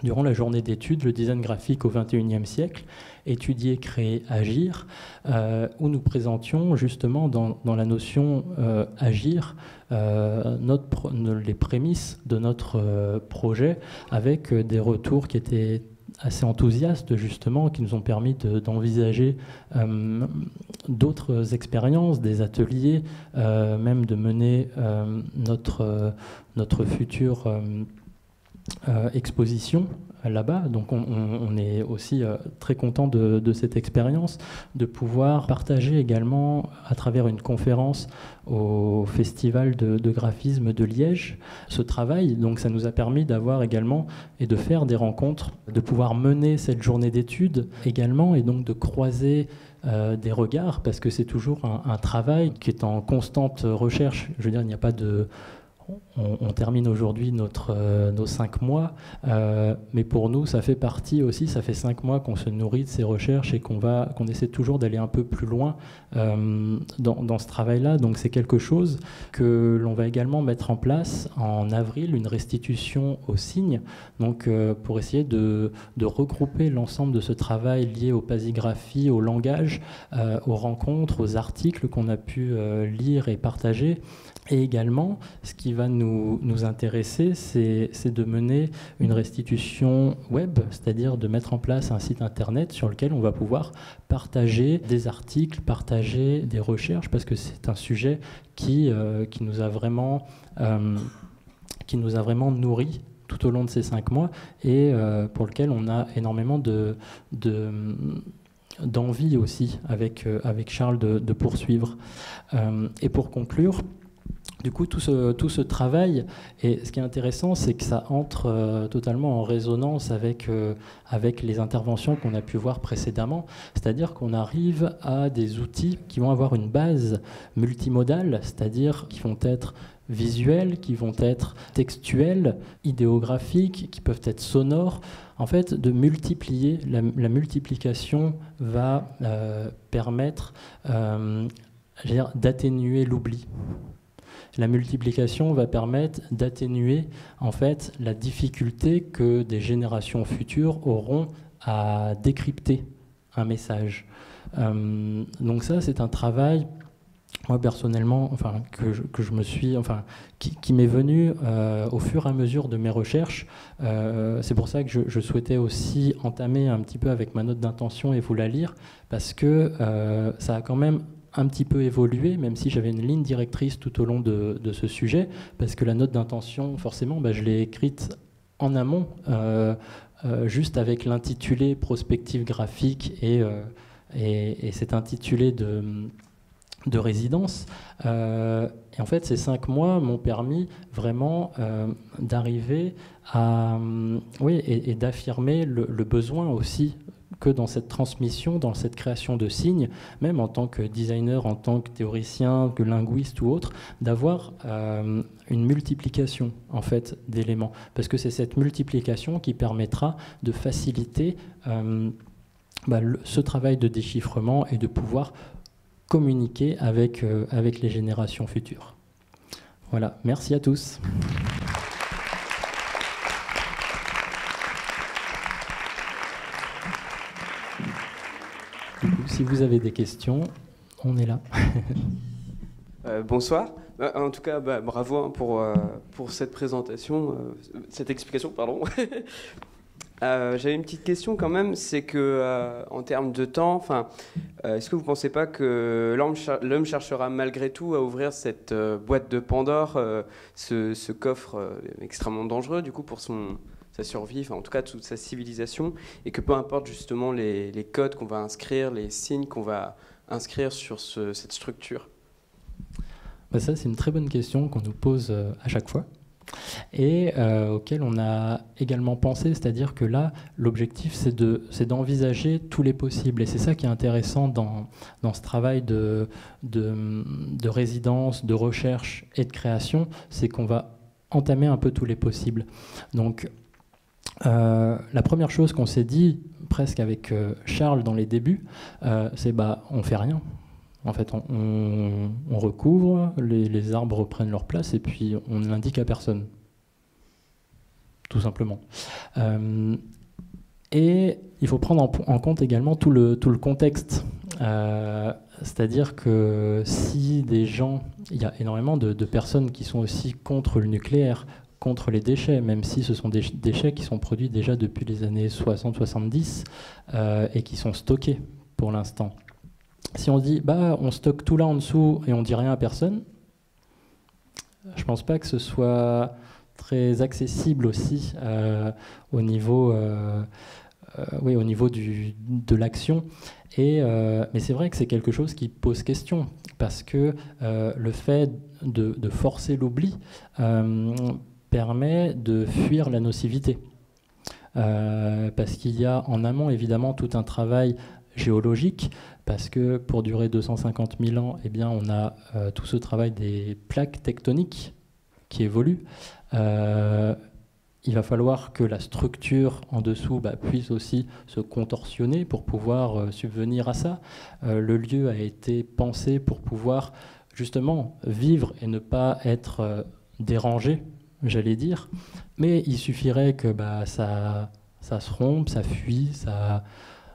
durant la journée d'études, le design graphique au XXIe siècle, étudier, créer, agir, où nous présentions justement dans la notion agir les prémices de notre projet, avec des retours qui étaient assez enthousiastes justement, qui nous ont permis d'envisager d'autres expériences, des ateliers, même de mener notre future exposition là-bas. Donc on est aussi très content de cette expérience, de pouvoir partager également à travers une conférence au Festival de graphisme de Liège ce travail. Donc ça nous a permis d'avoir également et de faire des rencontres, de pouvoir mener cette journée d'études également, et donc de croiser des regards, parce que c'est toujours un travail qui est en constante recherche. Je veux dire, il n'y a pas de... On termine aujourd'hui nos 5 mois, mais pour nous, ça fait partie aussi, ça fait 5 mois qu'on se nourrit de ces recherches et qu'on essaie toujours d'aller un peu plus loin dans ce travail-là. Donc c'est quelque chose que l'on va également mettre en place en avril, une restitution au Cygne, donc pour essayer de regrouper l'ensemble de ce travail lié aux pasigraphies, au langage, aux rencontres, aux articles qu'on a pu lire et partager. Et également, ce qui va nous intéresser, c'est de mener une restitution web, c'est-à-dire de mettre en place un site internet sur lequel on va pouvoir partager des articles, partager des recherches, parce que c'est un sujet qui nous a vraiment nourris tout au long de ces 5 mois, et pour lequel on a énormément d'envie aussi avec Charles de poursuivre. Et pour conclure, du coup, tout ce travail, et ce qui est intéressant, c'est que ça entre totalement en résonance avec les interventions qu'on a pu voir précédemment. C'est-à-dire qu'on arrive à des outils qui vont avoir une base multimodale, c'est-à-dire qui vont être visuels, qui vont être textuels, idéographiques, qui peuvent être sonores. En fait, de multiplier, la multiplication va permettre d'atténuer l'oubli. La multiplication va permettre d'atténuer en fait la difficulté que des générations futures auront à décrypter un message. Donc ça, c'est un travail, moi personnellement, que je me suis, qui m'est venu au fur et à mesure de mes recherches. C'est pour ça que je souhaitais aussi entamer un petit peu avec ma note d'intention et vous la lire, parce que ça a quand même un petit peu évolué, même si j'avais une ligne directrice tout au long de ce sujet, parce que la note d'intention, forcément, je l'ai écrite en amont, juste avec l'intitulé prospective graphique et cet intitulé de résidence. Et en fait, ces 5 mois m'ont permis vraiment d'arriver à... et d'affirmer le besoin aussi que dans cette transmission, dans cette création de signes, même en tant que designer, en tant que théoricien, que linguiste ou autre, d'avoir une multiplication en fait d'éléments, parce que c'est cette multiplication qui permettra de faciliter ce travail de déchiffrement et de pouvoir communiquer avec les générations futures. Voilà, merci à tous. Si vous avez des questions, on est là. Bonsoir. En tout cas, bravo hein, pour cette présentation, cette explication, pardon. J'avais une petite question quand même, c'est que en termes de temps, est-ce que vous ne pensez pas que l'homme cherchera malgré tout à ouvrir cette boîte de Pandore, ce coffre extrêmement dangereux du coup pour sa survie, en tout cas toute sa civilisation, et que peu importe justement les codes qu'on va inscrire, les signes qu'on va inscrire sur cette structure? Ça, c'est une très bonne question qu'on nous pose à chaque fois et auquel on a également pensé, c'est-à-dire que là, l'objectif, c'est d'envisager tous les possibles. Et c'est ça qui est intéressant dans ce travail de résidence, de recherche et de création, c'est qu'on va entamer un peu tous les possibles. Donc, la première chose qu'on s'est dit, presque avec Charles dans les débuts, c'est on fait rien. En fait, on recouvre, les arbres reprennent leur place et puis on ne l'indique à personne. Tout simplement. Et il faut prendre en compte également tout le contexte. C'est-à-dire que si des gens, il y a énormément de personnes qui sont aussi contre le nucléaire, contre les déchets, même si ce sont des déchets qui sont produits déjà depuis les années 60-70 et qui sont stockés pour l'instant. Si on dit on stocke tout là en dessous et on dit rien à personne, je pense pas que ce soit très accessible aussi au niveau de l'action. Mais c'est vrai que c'est quelque chose qui pose question parce que le fait de forcer l'oubli permet de fuir la nocivité. Parce qu'il y a en amont évidemment tout un travail géologique, parce que pour durer 250 000 ans, on a tout ce travail des plaques tectoniques qui évoluent. Il va falloir que la structure en dessous puisse aussi se contorsionner pour pouvoir subvenir à ça. Le lieu a été pensé pour pouvoir justement vivre et ne pas être dérangé, j'allais dire. Mais il suffirait que ça se rompe, ça fuit,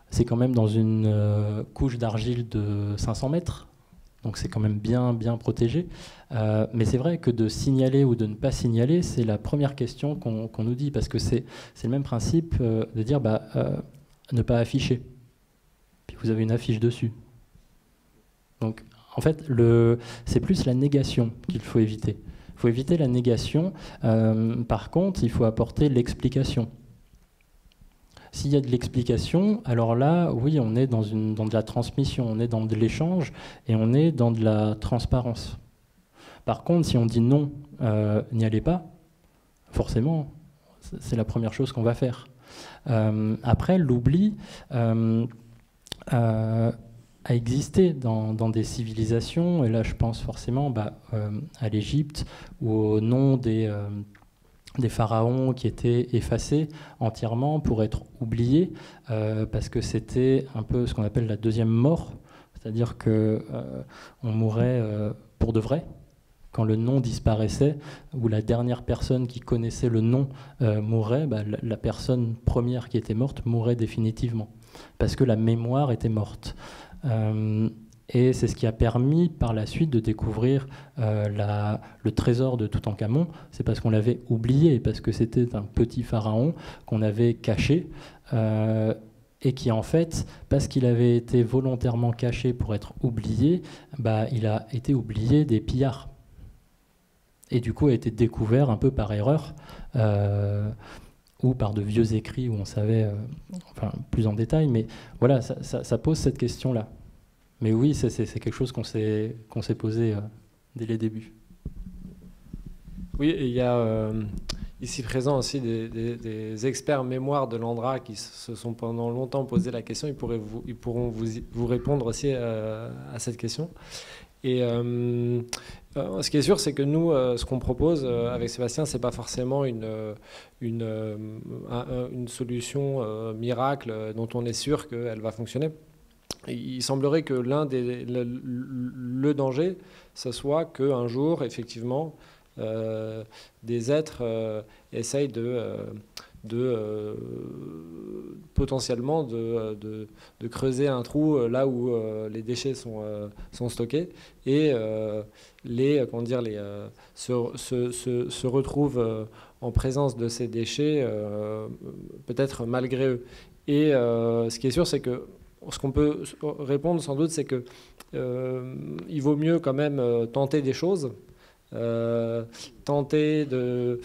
c'est quand même dans une couche d'argile de 500 mètres, donc c'est quand même bien protégé. Mais c'est vrai que de signaler ou de ne pas signaler, c'est la première question qu'on nous dit, parce que c'est le même principe de dire ne pas afficher. Puis vous avez une affiche dessus. Donc en fait, c'est plus la négation qu'il faut éviter. Il faut éviter la négation. Par contre, il faut apporter l'explication. S'il y a de l'explication, alors là, oui, on est dans de la transmission, on est dans de l'échange et on est dans de la transparence. Par contre, si on dit non, n'y allez pas, forcément, c'est la première chose qu'on va faire. Après, l'oubli a existé dans des civilisations, et là je pense forcément à l'Égypte, ou au nom des pharaons qui étaient effacés entièrement pour être oubliés, parce que c'était un peu ce qu'on appelle la deuxième mort, c'est-à-dire qu'on mourait pour de vrai. Quand le nom disparaissait, ou la dernière personne qui connaissait le nom mourait, la personne première qui était morte mourait définitivement, parce que la mémoire était morte. Et c'est ce qui a permis par la suite de découvrir le trésor de Toutankhamon. C'est parce qu'on l'avait oublié, parce que c'était un petit pharaon qu'on avait caché, et qui en fait, parce qu'il avait été volontairement caché pour être oublié, il a été oublié des pillards. Et du coup a été découvert un peu par erreur, ou par de vieux écrits où on savait plus en détail. Mais voilà, ça pose cette question-là. Mais oui, c'est quelque chose qu'on s'est posé dès les débuts. Oui, et il y a ici présent aussi des experts mémoire de l'Andra qui se sont pendant longtemps posé la question. Ils pourront vous répondre aussi à cette question. Et ce qui est sûr, c'est que nous, ce qu'on propose avec Sébastien, c'est pas forcément une solution miracle dont on est sûr qu'elle va fonctionner. Il semblerait que le danger, ce soit qu'un jour, effectivement, des êtres essayent de potentiellement de creuser un trou là où les déchets sont stockés et se retrouvent en présence de ces déchets, peut-être malgré eux. Et ce qui est sûr, c'est que ce qu'on peut répondre sans doute, c'est que il vaut mieux quand même tenter des choses, tenter de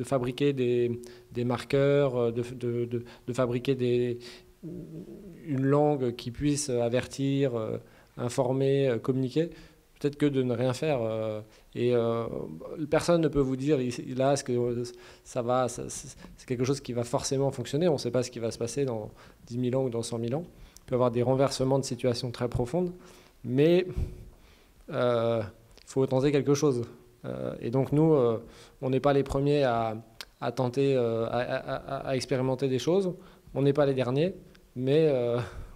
fabriquer des marqueurs, de fabriquer une langue qui puisse avertir, informer, communiquer, peut-être que de ne rien faire. Et personne ne peut vous dire là est-ce que ça va, c'est quelque chose qui va forcément fonctionner. On ne sait pas ce qui va se passer dans 10 000 ans ou dans 100 000 ans. Il peut y avoir des renversements de situations très profondes, mais il faut tenter quelque chose. Et donc nous, on n'est pas les premiers à tenter, à expérimenter des choses. On n'est pas les derniers, mais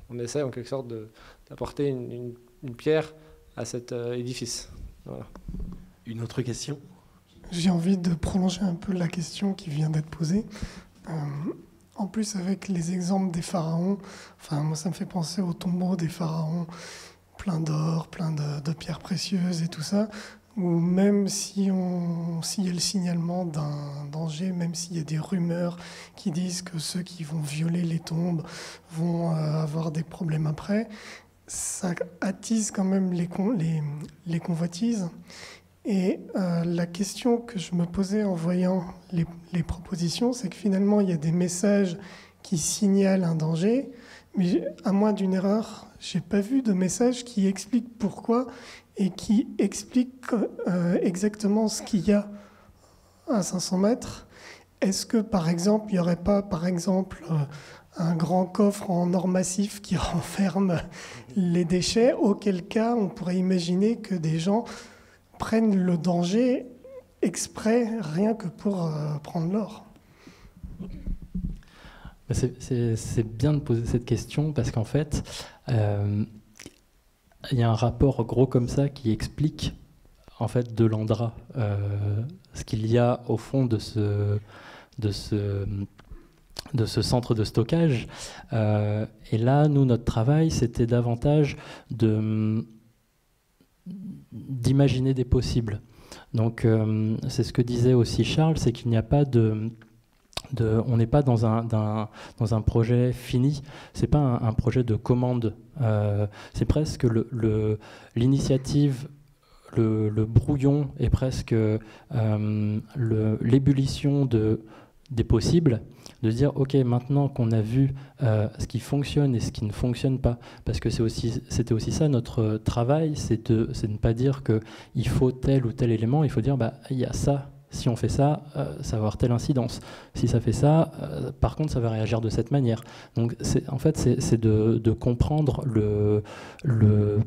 on essaie en quelque sorte d'apporter une pierre à cet édifice. Voilà. Une autre question ? J'ai envie de prolonger un peu la question qui vient d'être posée. En plus, avec les exemples des pharaons, moi ça me fait penser aux tombeaux des pharaons, plein d'or, plein de pierres précieuses et tout ça, où même s'il y a le signalement d'un danger, même s'il y a des rumeurs qui disent que ceux qui vont violer les tombes vont avoir des problèmes après, ça attise quand même les convoitises. Et la question que je me posais en voyant les propositions, c'est que finalement, il y a des messages qui signalent un danger, mais à moins d'une erreur, je n'ai pas vu de message qui explique pourquoi et qui explique exactement ce qu'il y a à 500 mètres. Est-ce que, par exemple, il n'y aurait pas, un grand coffre en or massif qui renferme les déchets, auquel cas on pourrait imaginer que des gens prennent le danger exprès rien que pour prendre l'or. C'est bien de poser cette question parce qu'en fait, il y a un rapport gros comme ça qui explique en fait de l'Andra, ce qu'il y a au fond de ce centre de stockage. Et là, nous, notre travail, c'était davantage d'imaginer des possibles. Donc, c'est ce que disait aussi Charles, c'est qu'il n'y a pas on n'est pas dans un projet fini. C'est pas un projet de commande. C'est presque l'initiative. Le brouillon est presque l'ébullition des possibles, de dire ok, maintenant qu'on a vu ce qui fonctionne et ce qui ne fonctionne pas, parce que c'était aussi ça notre travail, c'est de ne pas dire qu'il faut tel ou tel élément, il faut dire il y a ça, si on fait ça, ça va avoir telle incidence, si ça fait ça, par contre ça va réagir de cette manière. Donc c'est de comprendre le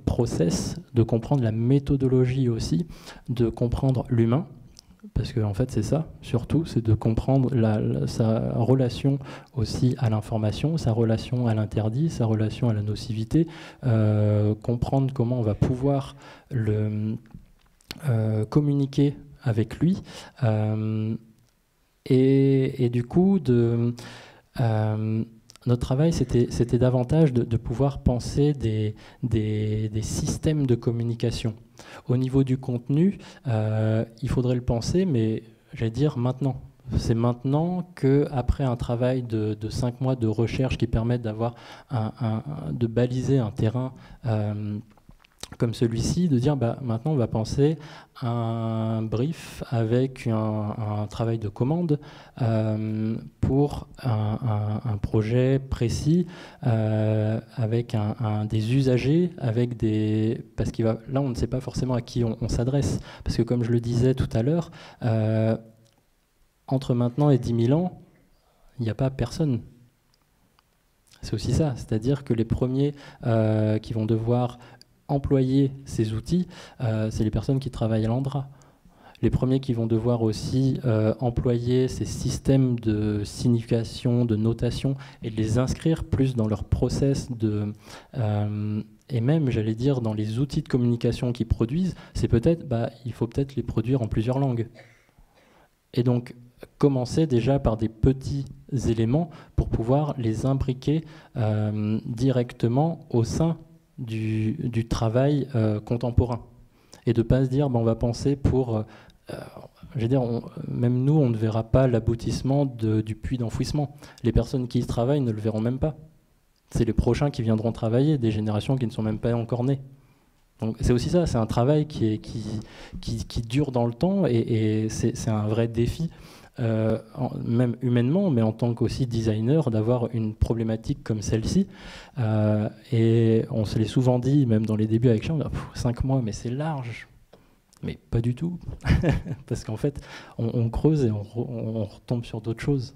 process, de comprendre la méthodologie aussi, de comprendre l'humain, parce que en fait c'est ça surtout, c'est de comprendre sa relation aussi à l'information, sa relation à l'interdit, sa relation à la nocivité, comprendre comment on va pouvoir communiquer avec lui, et du coup notre travail c'était davantage de pouvoir penser des systèmes de communication. Au niveau du contenu, il faudrait le penser, mais j'allais dire maintenant. C'est maintenant qu'après un travail de 5 mois de recherche qui permettent d'avoir de baliser un terrain comme celui-ci, de dire maintenant on va penser un brief avec un travail de commande pour un projet précis, avec des usagers, parce là on ne sait pas forcément à qui on s'adresse, parce que comme je le disais tout à l'heure, entre maintenant et 10 000 ans, il n'y a pas personne. C'est aussi ça, c'est-à-dire que les premiers qui vont devoir employer ces outils, c'est les personnes qui travaillent à l'Andra. Les premiers qui vont devoir aussi employer ces systèmes de signification, de notation, et de les inscrire plus dans leur process et même, j'allais dire, dans les outils de communication qu'ils produisent, c'est peut-être, il faut peut-être les produire en plusieurs langues. Et donc, commencer déjà par des petits éléments pour pouvoir les imbriquer directement au sein du travail contemporain. Et de ne pas se dire, on va penser pour... je veux dire, même nous, on ne verra pas l'aboutissement du puits d'enfouissement. Les personnes qui y travaillent ne le verront même pas. C'est les prochains qui viendront travailler, des générations qui ne sont même pas encore nées. Donc c'est aussi ça, c'est un travail qui dure dans le temps et c'est un vrai défi, même humainement, mais en tant qu'aussi designer, d'avoir une problématique comme celle-ci. Et on se l'est souvent dit, même dans les débuts avec Charles, 5 mois, mais c'est large. Mais pas du tout, parce qu'en fait, on creuse et on retombe sur d'autres choses.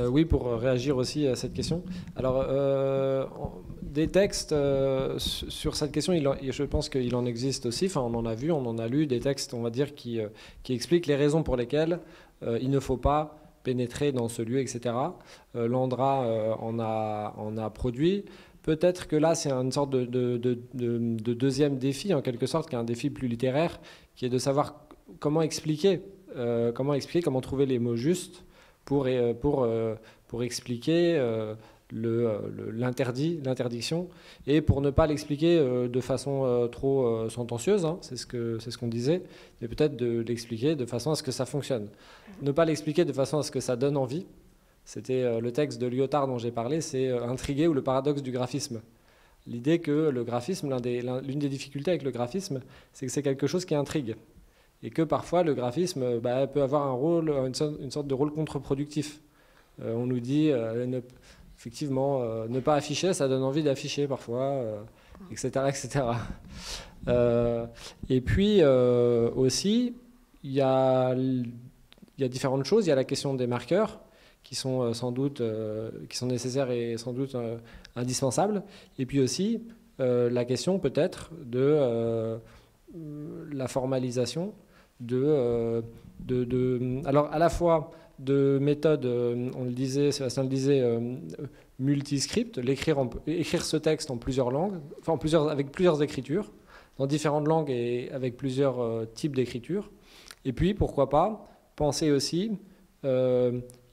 Oui, pour réagir aussi à cette question. Alors, des textes sur cette question, je pense qu'il en existe aussi. Enfin, on en a vu, on en a lu des textes, on va dire, qui expliquent les raisons pour lesquelles il ne faut pas pénétrer dans ce lieu, etc. L'Andra en a produit. Peut-être que là, c'est une sorte de deuxième défi, en quelque sorte, qui est un défi plus littéraire, qui est de savoir comment expliquer, comment trouver les mots justes pour expliquer l'interdiction, et pour ne pas l'expliquer de façon trop sentencieuse, hein, c'est ce qu'on disait, mais peut-être de l'expliquer de façon à ce que ça fonctionne. Ne pas l'expliquer de façon à ce que ça donne envie. C'était le texte de Lyotard dont j'ai parlé, c'est Intrigué ou le paradoxe du graphisme. L'idée que le graphisme, l'une des difficultés avec le graphisme, c'est que c'est quelque chose qui intrigue. Et que parfois le graphisme peut avoir un rôle, une sorte de rôle contre-productif. On nous dit, effectivement, ne pas afficher, ça donne envie d'afficher parfois, etc. etc. Et puis aussi, il y a différentes choses. Il y a la question des marqueurs, qui sont sans doute qui sont nécessaires et sans doute indispensables. Et puis aussi la question peut-être de la formalisation alors à la fois de méthodes, on le disait, Sébastien le disait, multiscript, écrire ce texte en plusieurs langues, enfin avec plusieurs écritures, dans différentes langues et avec plusieurs types d'écriture. Et puis pourquoi pas penser aussi,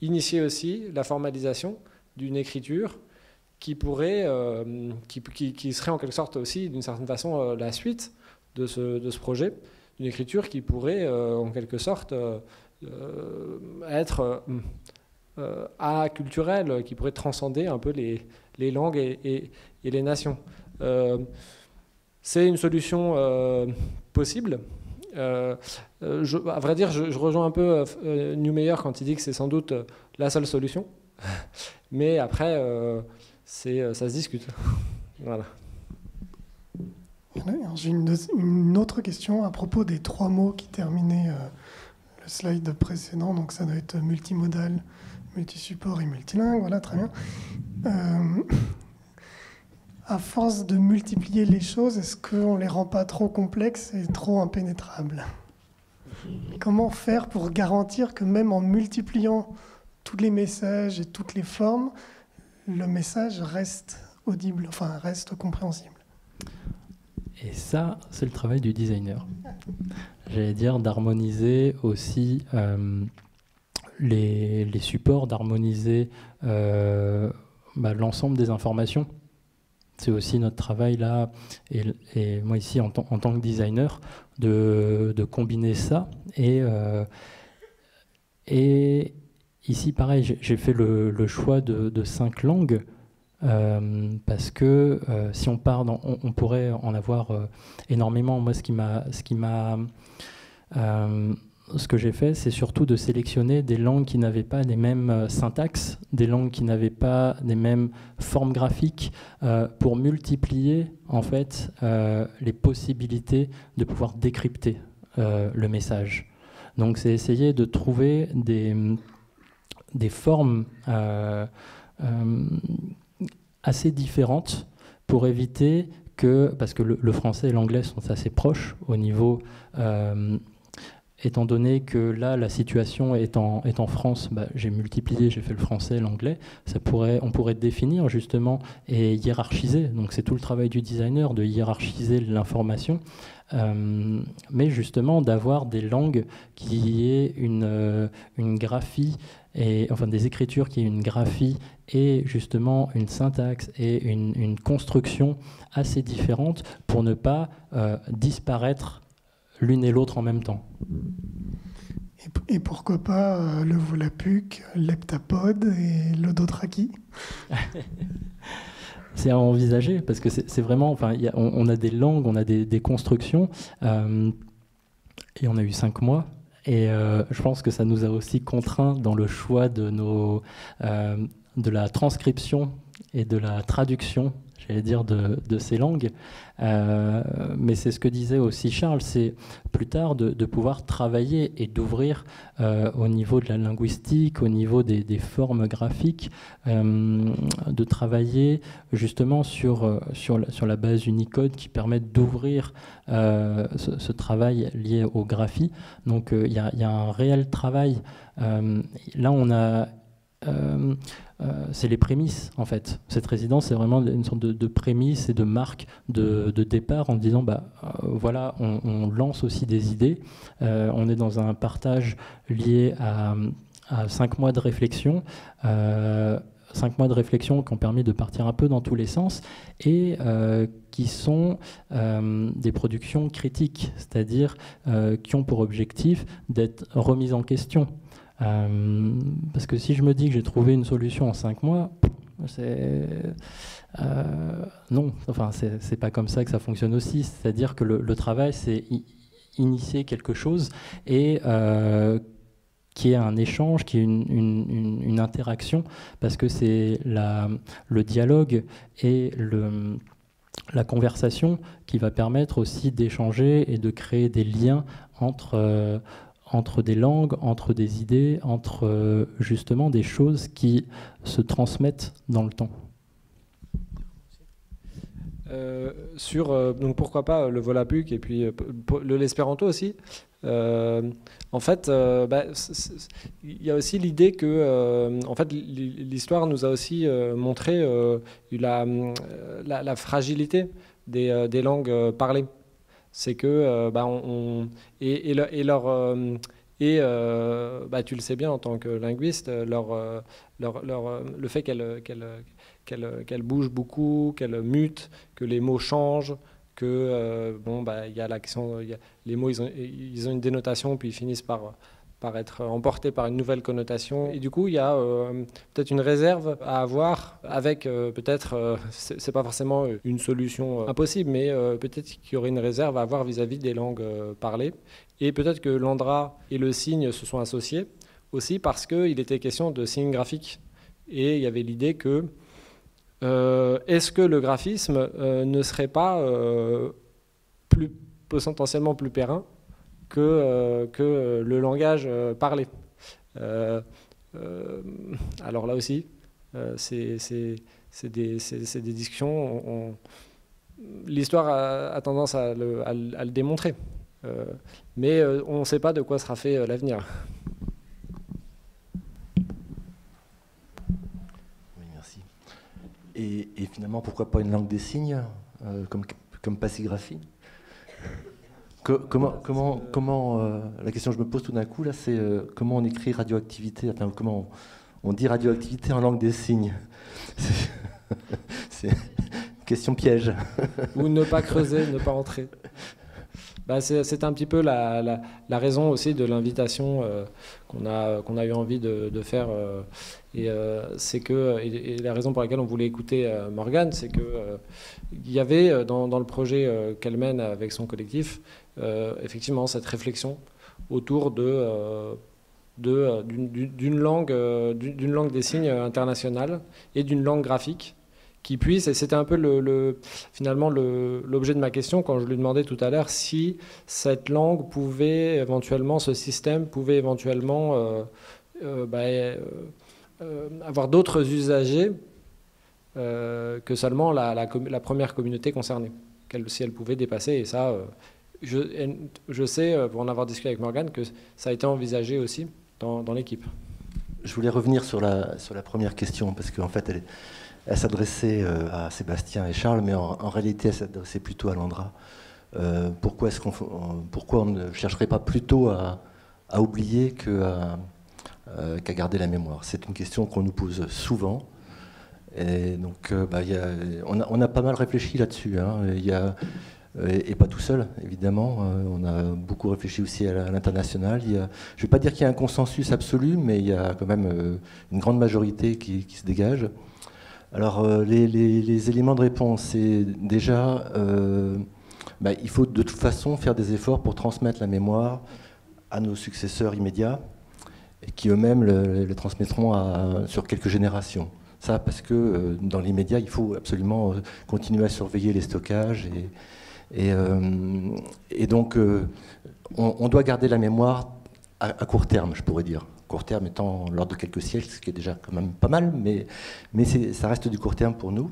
initier aussi la formalisation d'une écriture qui pourrait, qui serait en quelque sorte aussi d'une certaine façon la suite de ce projet. Une écriture qui pourrait, en quelque sorte, être aculturelle, qui pourrait transcender un peu les langues et les nations. C'est une solution possible. À vrai dire, je rejoins un peu Neumeyer quand il dit que c'est sans doute la seule solution. Mais après, ça se discute. Voilà. J'ai une autre question à propos des 3 mots qui terminaient le slide précédent. Donc ça doit être multimodal, multisupport et multilingue. Voilà, très bien. À force de multiplier les choses, est-ce qu'on ne les rend pas trop complexes et trop impénétrables? Comment faire pour garantir que même en multipliant tous les messages et toutes les formes, le message reste audible, enfin reste compréhensible? Et ça, c'est le travail du designer. J'allais dire d'harmoniser aussi les supports, d'harmoniser l'ensemble des informations. C'est aussi notre travail là, et moi ici en tant que designer, de combiner ça. Et ici, pareil, j'ai fait le choix de 5 langues. Parce que si on part on pourrait en avoir énormément. Moi, ce que j'ai fait, c'est surtout de sélectionner des langues qui n'avaient pas les mêmes syntaxes, des langues qui n'avaient pas les mêmes formes graphiques, pour multiplier en fait les possibilités de pouvoir décrypter le message. Donc, c'est essayer de trouver des formes assez différentes pour éviter que, parce que le français et l'anglais sont assez proches au niveau étant donné que là, la situation est en France, j'ai multiplié, j'ai fait le français, l'anglais, on pourrait définir justement et hiérarchiser. Donc c'est tout le travail du designer de hiérarchiser l'information, mais justement d'avoir des langues qui aient une graphie, enfin des écritures qui aient une graphie et justement une syntaxe et une construction assez différentes pour ne pas disparaître l'une et l'autre en même temps. Et pourquoi pas le Volapük, l'heptapode et l'odotrachie? C'est à envisager, parce que c'est vraiment... Enfin, on a des langues, on a des constructions, et on a eu 5 mois. Et je pense que ça nous a aussi contraints dans le choix de la transcription et de la traduction, j'allais dire, de ces langues. Mais c'est ce que disait aussi Charles, c'est plus tard de pouvoir travailler et d'ouvrir au niveau de la linguistique, au niveau des formes graphiques, de travailler justement sur la base Unicode qui permettent d'ouvrir ce travail lié aux graphies. Donc il y a un réel travail. Là, on a... c'est les prémices en fait. Cette résidence, c'est vraiment une sorte de prémisse et de marque de départ en disant voilà, on lance aussi des idées. On est dans un partage lié à 5 mois de réflexion. 5 mois de réflexion qui ont permis de partir un peu dans tous les sens et qui sont des productions critiques, c'est-à-dire qui ont pour objectif d'être remises en question. Parce que si je me dis que j'ai trouvé une solution en 5 mois, non, enfin, c'est pas comme ça que ça fonctionne aussi. C'est-à-dire que le travail, c'est initier quelque chose et qui est un échange, qui est une interaction, parce que c'est le dialogue et la conversation qui va permettre aussi d'échanger et de créer des liens entre des langues, entre des idées, entre justement des choses qui se transmettent dans le temps. Donc pourquoi pas le Volapük et puis l'espéranto aussi. En fait, il y a aussi l'idée que en fait, l'histoire nous a aussi montré la fragilité des langues parlées. C'est que tu le sais bien en tant que linguiste, le fait qu'elle bouge beaucoup, qu'elle mute, que les mots changent, que il y a la question, les mots ils ont une dénotation puis ils finissent par être emportés par une nouvelle connotation. Et du coup, il y a peut-être une réserve à avoir avec peut-être, c'est pas forcément une solution impossible, mais peut-être qu'il y aurait une réserve à avoir vis-à-vis des langues parlées. Et peut-être que l'Andra et le signe se sont associés aussi parce qu'il était question de signes graphiques. Et il y avait l'idée que est-ce que le graphisme ne serait pas potentiellement plus périn que le langage parlé. Alors là aussi, c'est des discussions. L'histoire a tendance à le démontrer. Mais on ne sait pas de quoi sera fait l'avenir. Oui, merci. Et finalement, pourquoi pas une langue des signes, comme passigraphie? Comment la question que je me pose tout d'un coup là, c'est comment on écrit radioactivité, enfin comment on dit radioactivité en langue des signes. C'est une question piège. Ou ne pas creuser, ne pas entrer. C'est un petit peu la raison aussi de l'invitation qu'on a eu envie de faire. C'est que et la raison pour laquelle on voulait écouter Morgane, c'est que il y avait dans le projet qu'elle mène avec son collectif effectivement cette réflexion autour d'une langue des signes internationale et d'une langue graphique qui puisse, et c'était un peu finalement l'objet de ma question quand je lui demandais tout à l'heure si cette langue pouvait éventuellement, ce système pouvait éventuellement avoir d'autres usagers que seulement la première communauté concernée, si elle pouvait dépasser, et ça, je sais, pour en avoir discuté avec Morgane, que ça a été envisagé aussi dans l'équipe. Je voulais revenir sur la première question, parce qu'en fait, elle s'adressait à Sébastien et Charles, mais en réalité, elle s'adressait plutôt à Landra. Pourquoi on ne chercherait pas plutôt à oublier qu'à garder la mémoire? C'est une question qu'on nous pose souvent. Et donc, on a pas mal réfléchi là-dessus. Et pas tout seul, évidemment. On a beaucoup réfléchi aussi à l'international. Je ne vais pas dire qu'il y a un consensus absolu, mais il y a quand même une grande majorité qui se dégage. Alors, les éléments de réponse, c'est déjà, il faut de toute façon faire des efforts pour transmettre la mémoire à nos successeurs immédiats, et qui eux-mêmes le transmettront sur quelques générations. Ça, parce que dans l'immédiat, il faut absolument continuer à surveiller les stockages. Et donc, on doit garder la mémoire à court terme, je pourrais dire. Court terme étant l'ordre de quelques siècles, ce qui est déjà quand même pas mal, mais ça reste du court terme pour nous.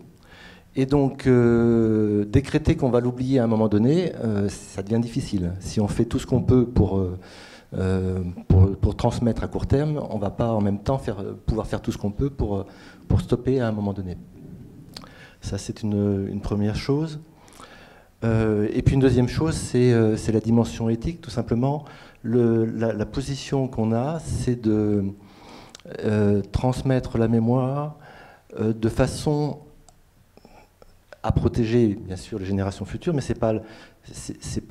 Et donc, décréter qu'on va l'oublier à un moment donné, ça devient difficile. Si on fait tout ce qu'on peut pour transmettre à court terme, on ne va pas en même temps pouvoir faire tout ce qu'on peut pour stopper à un moment donné. Ça, c'est une première chose. Et puis une deuxième chose, c'est la dimension éthique, tout simplement. La position qu'on a, c'est de transmettre la mémoire de façon à protéger, bien sûr, les générations futures, mais c'est pas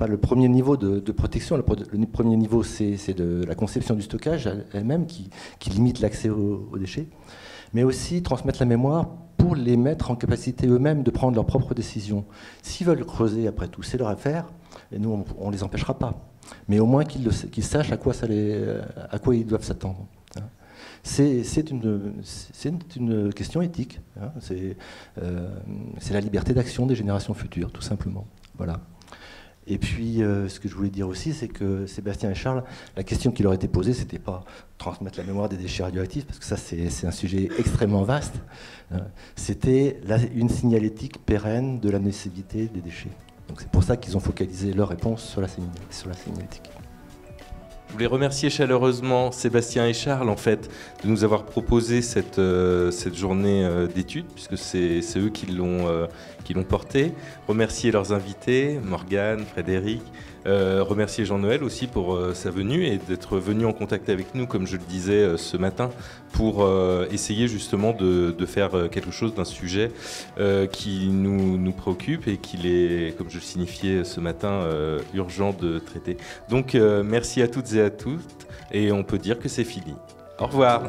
le premier niveau de protection. Le premier niveau, c'est de la conception du stockage elle-même qui limite l'accès aux déchets, mais aussi transmettre la mémoire pour les mettre en capacité eux-mêmes de prendre leurs propres décisions. S'ils veulent creuser, après tout, c'est leur affaire, et nous, on ne les empêchera pas. Mais au moins qu'ils sachent à quoi ils doivent s'attendre. C'est une question éthique. C'est la liberté d'action des générations futures, tout simplement. Voilà. Et puis, ce que je voulais dire aussi, c'est que Sébastien et Charles, la question qui leur était posée, c'était pas transmettre la mémoire des déchets radioactifs, parce que ça, c'est un sujet extrêmement vaste. C'était une signalétique pérenne de la nocivité des déchets. Donc c'est pour ça qu'ils ont focalisé leur réponse sur la signalétique. Je voulais remercier chaleureusement Sébastien et Charles, en fait, de nous avoir proposé cette journée d'études, puisque c'est eux qui l'ont portée. Remercier leurs invités, Morgane, Frédéric. Remercier Jean-Noël aussi pour sa venue et d'être venu en contact avec nous, comme je le disais ce matin, pour essayer justement de faire quelque chose d'un sujet qui nous préoccupe et qu'il est, comme je le signifiais ce matin, urgent de traiter. Donc merci à toutes et à tous, et on peut dire que c'est fini. Au revoir.